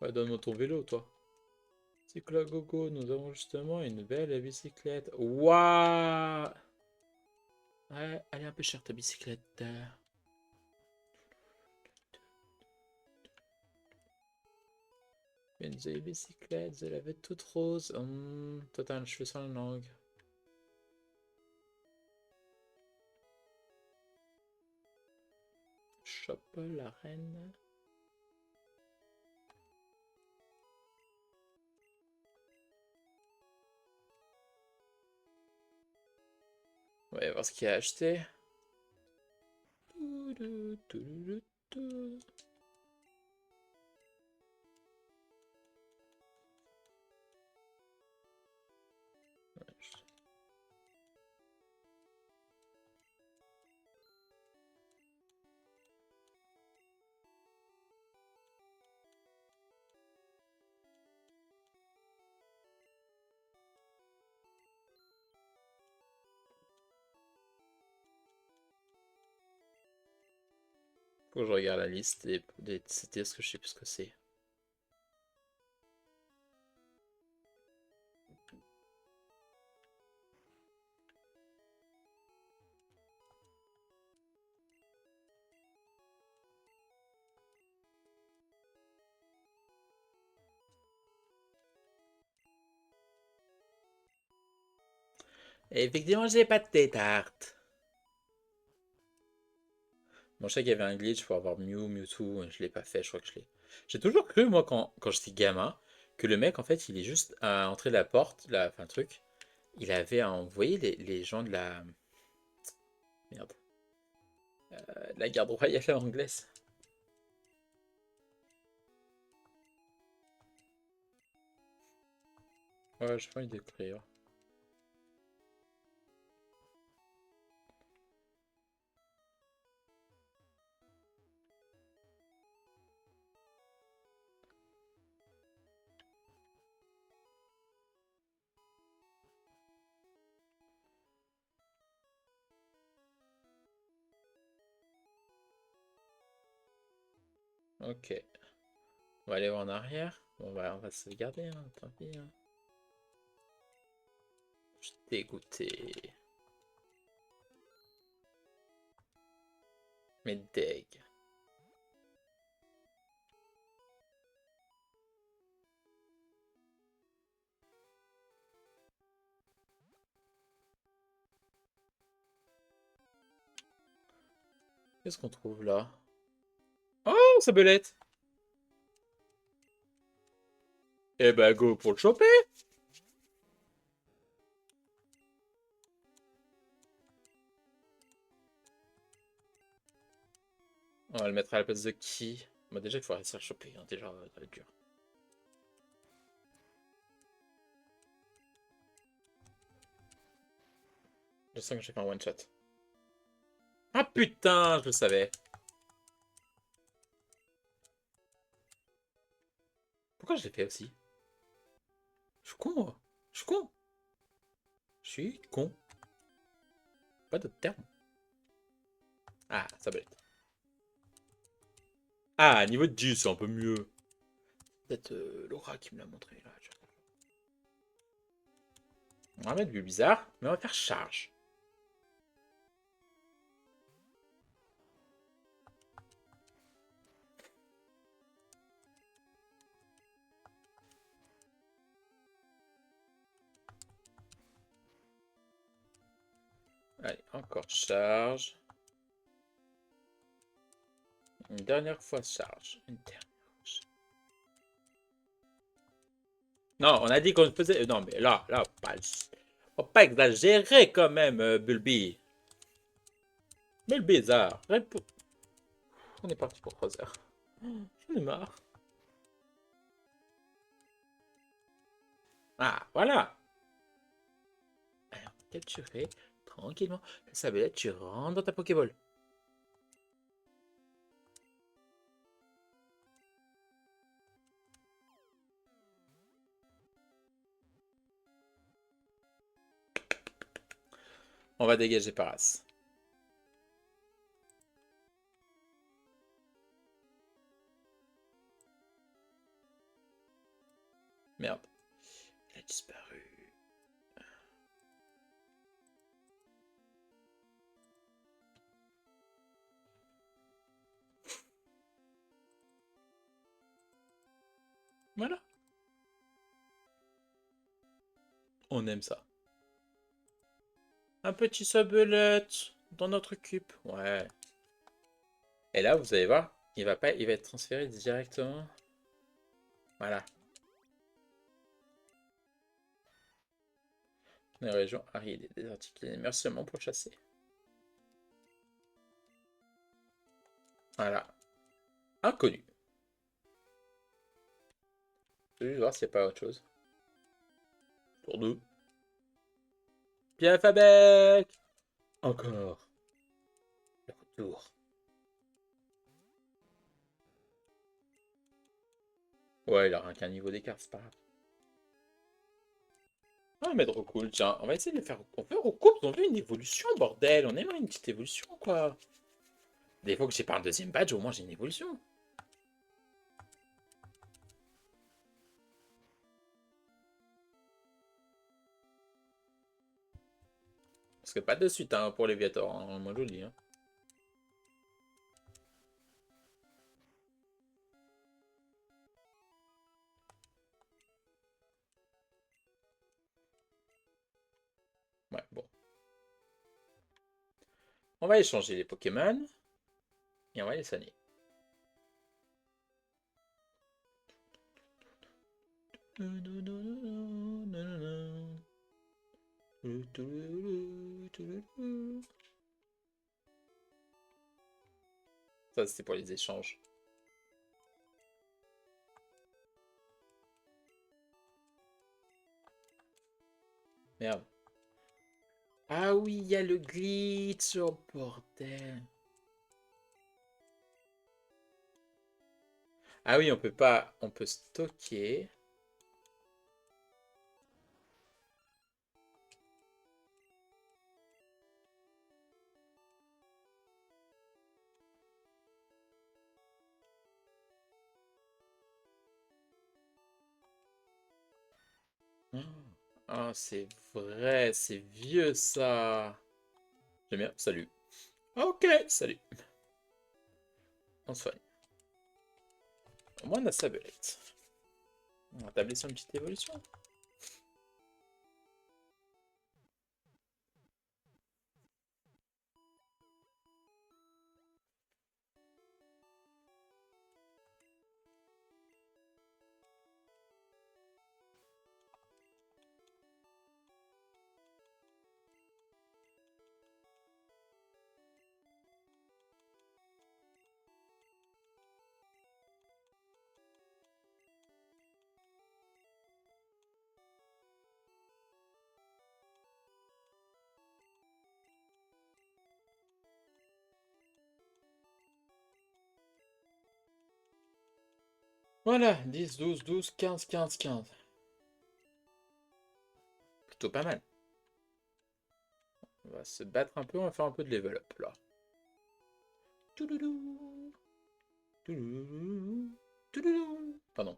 Ouais, donne-moi ton vélo, toi. Cyclagogo, nous avons justement une belle bicyclette. Waouh! Ouais, elle est un peu chère ta bicyclette. Une jolie bicyclette, je l'avais toute rose. Toi, t'as un cheveu sur la langue. Chope la reine. On va voir ce qu'il a acheté. Faut que je regarde la liste des CT parce que je sais plus ce que c'est. Et effectivement, j'ai pas de tarte. Bon, je sais qu'il y avait un glitch pour avoir Mew, Mewtwo, je l'ai pas fait, je crois que je l'ai. J'ai toujours cru, moi, quand j'étais gamin, que le mec, en fait, il est juste à l'entrée de la porte, là, enfin, le truc, il avait envoyé les gens de la... Merde. De la garde royale anglaise. Ouais, j'ai pas envie d'écrire. Ok. On va aller en arrière. Bon, bah, on va se garder, hein, tant pis. Hein. Je suis dégoûté. Mais deg. Qu'est-ce qu'on trouve là? Oh, sa belette! Eh bah, go pour le choper! On va le mettre à la place de qui? Bah, déjà, il faut réussir à le choper, hein, déjà, ça va être dur. Je sens que j'ai fait un one shot. Ah putain, je le savais. Pourquoi je l'ai fait aussi? Je suis con, moi. Je suis con. Je suis con. Pas d'autre terme. Ah, ça va être. Ah, niveau de 10, c'est un peu mieux. Peut-être Laura qui me l'a montré là. On va mettre bizarre, mais on va faire charge. Allez, encore charge. Une dernière fois charge. Une dernière fois. Non, on a dit qu'on faisait. Non, mais là, faut pas exagérer quand même, Bulby. Mais le bizarre. On est parti pour 3 heures. J'en ai marre. Ah, voilà. Alors, capturer tranquillement la sablette, tu rentres dans ta Pokéball. On va dégager Paras. Voilà. On aime ça. Un petit sabelette dans notre cube. Ouais. Et là, vous allez voir, il va pas, il va être transféré directement. Voilà. Dans les régions arides et désertiques, merci seulement pour chasser. Voilà. Inconnu. Je vais juste voir s'il n'y a pas autre chose. Tour 2. Pierre Fabec. Encore. Le retour. Ouais, il a rien qu'un niveau d'écart, c'est pas grave. Ah, mais trop cool, tiens. On va essayer de le faire. On fait recoupe, on veut une évolution, bordel. On aimerait une petite évolution, quoi. Des fois que j'ai pas un deuxième badge, au moins j'ai une évolution. Parce que pas de suite hein, pour les Viators, hein, moi je le dis. Hein. Ouais, bon. On va échanger les Pokémon. Et on va les soigner. Ça, c'était pour les échanges. Merde. Ah oui, il y a le glitch, oh bordel. Ah oui, on peut pas... On peut stocker. Ah, c'est vrai, c'est vieux ça. J'aime bien, salut. Ok, salut. On se soigne. Au moins on a sa belette. On va tabler sur une petite évolution. Voilà, 10, 12, 12, 15, 15, 15. Plutôt pas mal. On va se battre un peu, on va faire un peu de level up là. Pardon.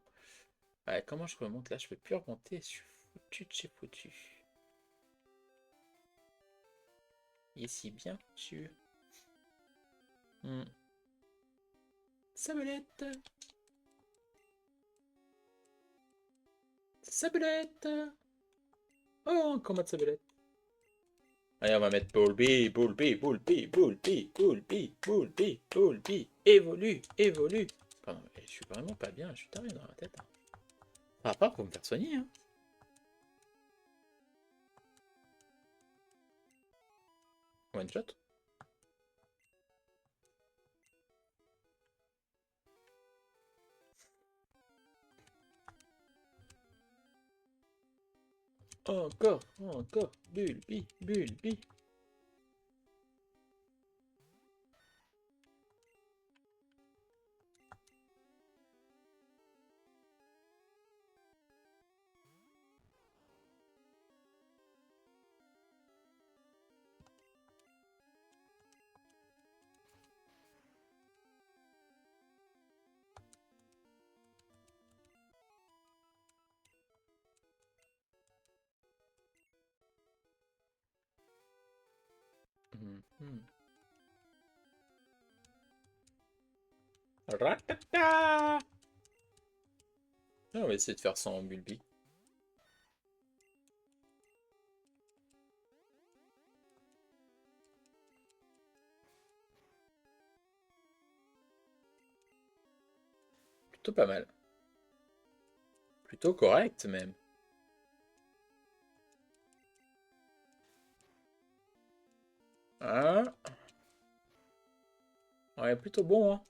Ouais, comment je remonte là? Je peux plus remonter. Je suis foutu de chez foutu. Ici, bien sûr. Sablette. Sablette. Oh, comment de sablette. Allez, on va mettre Bullby, Bullby, Bullby, Bullby, Bullby, Bullby, Bullby. Évolue, évolue. Pardon, je suis vraiment pas bien, je suis taré dans la tête. Ça va pas pour me faire soigner, hein. One shot. Encore, encore. Bullby, Bullby. Ratata. Ah, on va essayer de faire ça en Bulbi. Plutôt pas mal. Plutôt correct même. Hein? Ouais, plutôt bon, hein.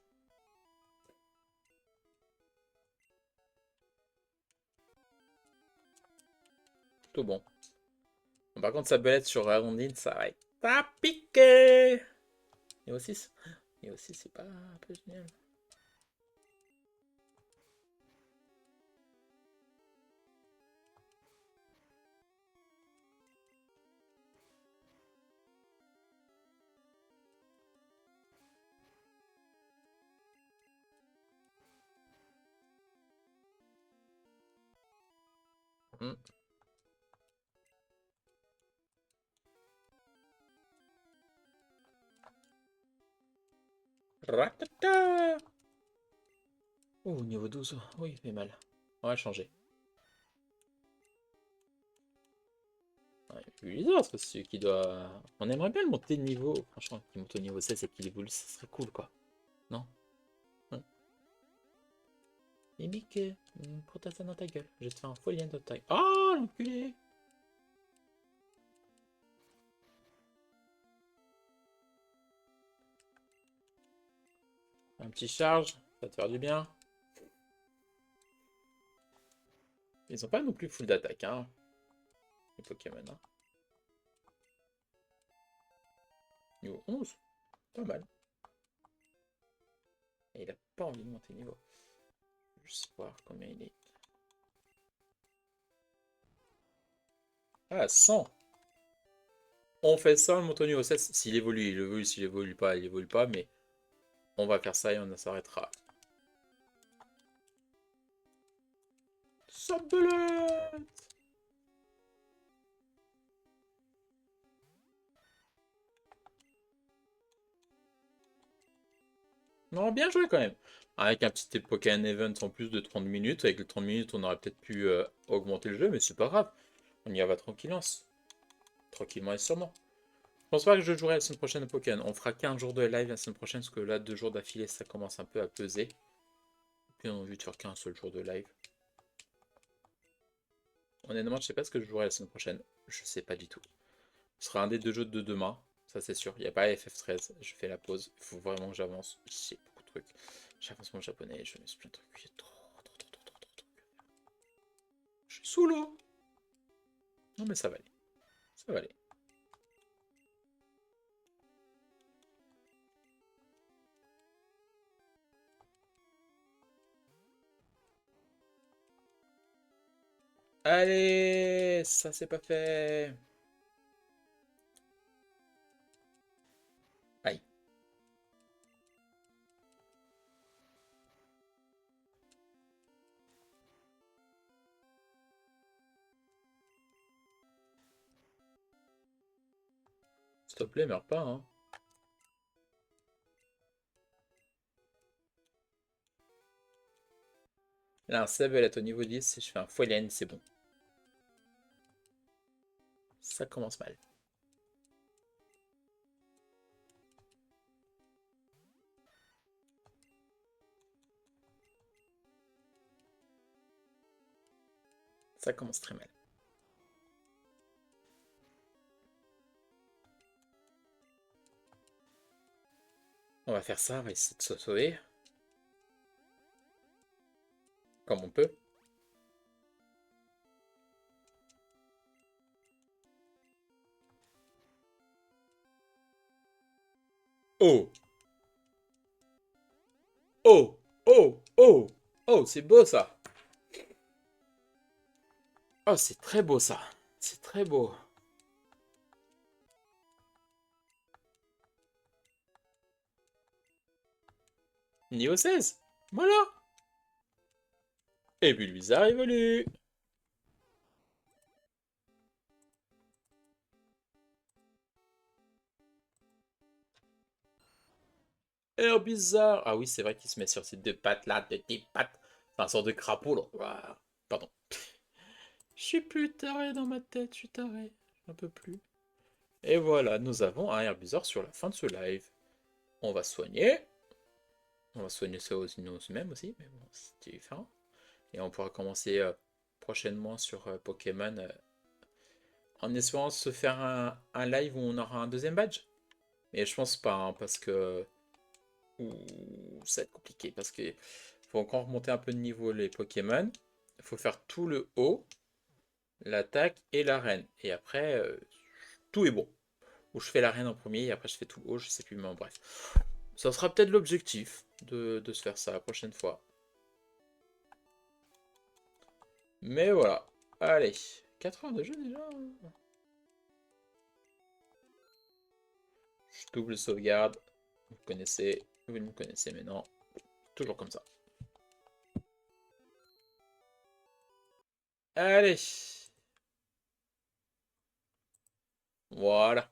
Plutôt bon. Bon, par contre, sa belette sur Arondine, ça va être pas piqué. Niveau 6. Niveau 6, c'est pas un peu génial. Hmm. Ratata. Oh, niveau 12. Oui, il fait mal. On va changer. Ouais, Blizzard, c'est celui qui doit. On aimerait bien le monter de niveau. Franchement, qu'il monte au niveau 16 et qu'il évolue, ça serait cool, quoi. Non? Ouais. Mimique, pour ta ça dans ta gueule. Je vais te faire un faux lien dans ta gueule. Oh, l'enculé! Un petit charge, ça va te faire du bien. Ils ont pas non plus full d'attaque, hein, les Pokémon. Hein. Niveau 11, pas mal. Et il a pas envie de monter niveau. Je sais voir combien il est. Ah, 100! On fait ça, on monte au niveau 16. S'il évolue, il évolue. S'il évolue pas, il évolue pas. Mais on va faire ça et on s'arrêtera. Sabelette! Non, bien joué quand même. Avec un petit Pokémon Event en plus de 30 minutes. Avec les 30 minutes, on aurait peut-être pu augmenter le jeu, mais c'est pas grave. On y va tranquillement. Tranquillement et sûrement. Je pense pas que je jouerai la semaine prochaine au Pokémon. On fera qu'un jour de live la semaine prochaine, parce que là, 2 jours d'affilée, ça commence un peu à peser. Puis on a envie de faire qu'un seul jour de live. Honnêtement, je sais pas ce que je jouerai la semaine prochaine. Je sais pas du tout. Ce sera un des 2 jeux de demain, ça c'est sûr. Il n'y a pas FF13, je fais la pause. Il faut vraiment que j'avance. J'ai beaucoup de trucs. J'avance mon japonais, je me suis plein de trucs. J'ai trop de trucs. Je suis sous l'eau. Non mais ça va aller. Ça va aller. Allez, ça c'est pas fait. Aïe. S'il te plaît, meurs pas, hein. Là, un save, elle est au niveau 10. Si je fais un Foilane, c'est bon. Ça commence mal. Ça commence très mal. On va faire ça, on va essayer de se sauver. Comme on peut. Oh! Oh! Oh! Oh! Oh, c'est beau ça! Oh, c'est très beau ça! C'est très beau. Niveau 16. Voilà. Et puis Blizzard évolue. Air bizarre. Ah oui, c'est vrai qu'il se met sur ces 2 pattes là, de 10 pattes. C'est un sort de crapaud, là. Ouah. Pardon. Je suis plus taré dans ma tête, je suis taré. Un peu plus. Et voilà, nous avons un Herbizor sur la fin de ce live. On va soigner. On va soigner ça aussi nous-mêmes aussi, mais bon, c'est différent. Et on pourra commencer prochainement sur Pokémon en espérant se faire un live où on aura un deuxième badge. Mais je pense pas, hein, parce que ça va être compliqué, parce que faut encore remonter un peu de niveau les Pokémon. Il faut faire tout le haut, l'attaque et l'arène. Et après, tout est bon. Ou je fais l'arène en premier et après je fais tout le haut, je sais plus, mais en bref. Ça sera peut-être l'objectif de se faire ça la prochaine fois. Mais voilà. Allez. 4 heures de jeu déjà. Je double sauvegarde. Vous connaissez. Vous me connaissez maintenant. Toujours comme ça. Allez. Voilà.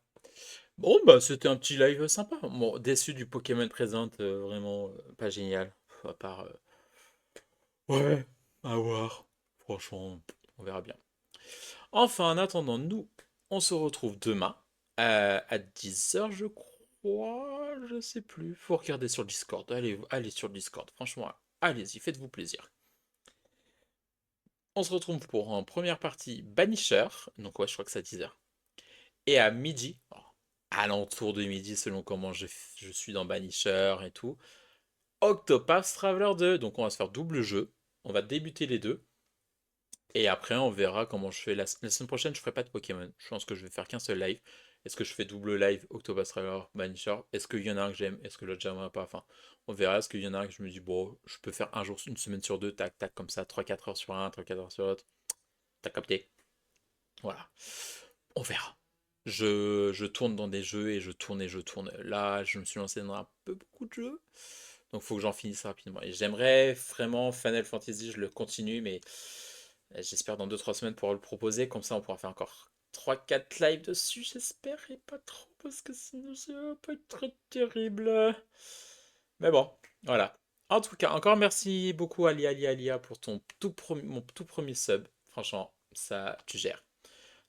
Bon, bah, c'était un petit live sympa. Bon, déçu du Pokémon présent, vraiment pas génial. À part. Ouais, à voir. Franchement, on verra bien. Enfin, en attendant, nous, on se retrouve demain à 10 h, je crois. Je sais plus. Faut regarder sur le Discord. Allez, allez sur le Discord. Franchement, allez-y, faites-vous plaisir. On se retrouve pour en première partie Banisher. Donc, ouais, je crois que c'est à 10 h. Et à midi, alentour de midi, selon comment je suis dans Banisher et tout, Octopath Traveler 2. Donc, on va se faire double jeu. On va débuter les deux. Et après, on verra comment je fais. La semaine prochaine, je ferai pas de Pokémon. Je pense que je vais faire qu'un seul live. Est-ce que je fais double live Octopath Traveler, Banisher? Est-ce qu'il y en a un que j'aime? Est-ce que l'autre j'aimerais pas? Enfin, on verra. Est-ce qu'il y en a un que je me dis, bon, je peux faire un jour, une semaine sur deux, tac, tac, comme ça, 3-4 heures sur un, 3-4 heures sur l'autre. T'as capté? Voilà. On verra. Je tourne dans des jeux et je tourne et je tourne. Là, je me suis lancé dans un peu beaucoup de jeux. Donc, il faut que j'en finisse rapidement. Et j'aimerais vraiment Final Fantasy, je le continue, mais j'espère dans 2-3 semaines pouvoir le proposer. Comme ça, on pourra faire encore 3-4 lives dessus, j'espère. Et pas trop, parce que sinon, ça va pas être très terrible. Mais bon, voilà. En tout cas, encore merci beaucoup, Alia, pour mon tout premier sub. Franchement, ça, tu gères.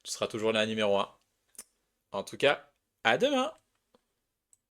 Tu seras toujours là numéro 1. En tout cas, à demain!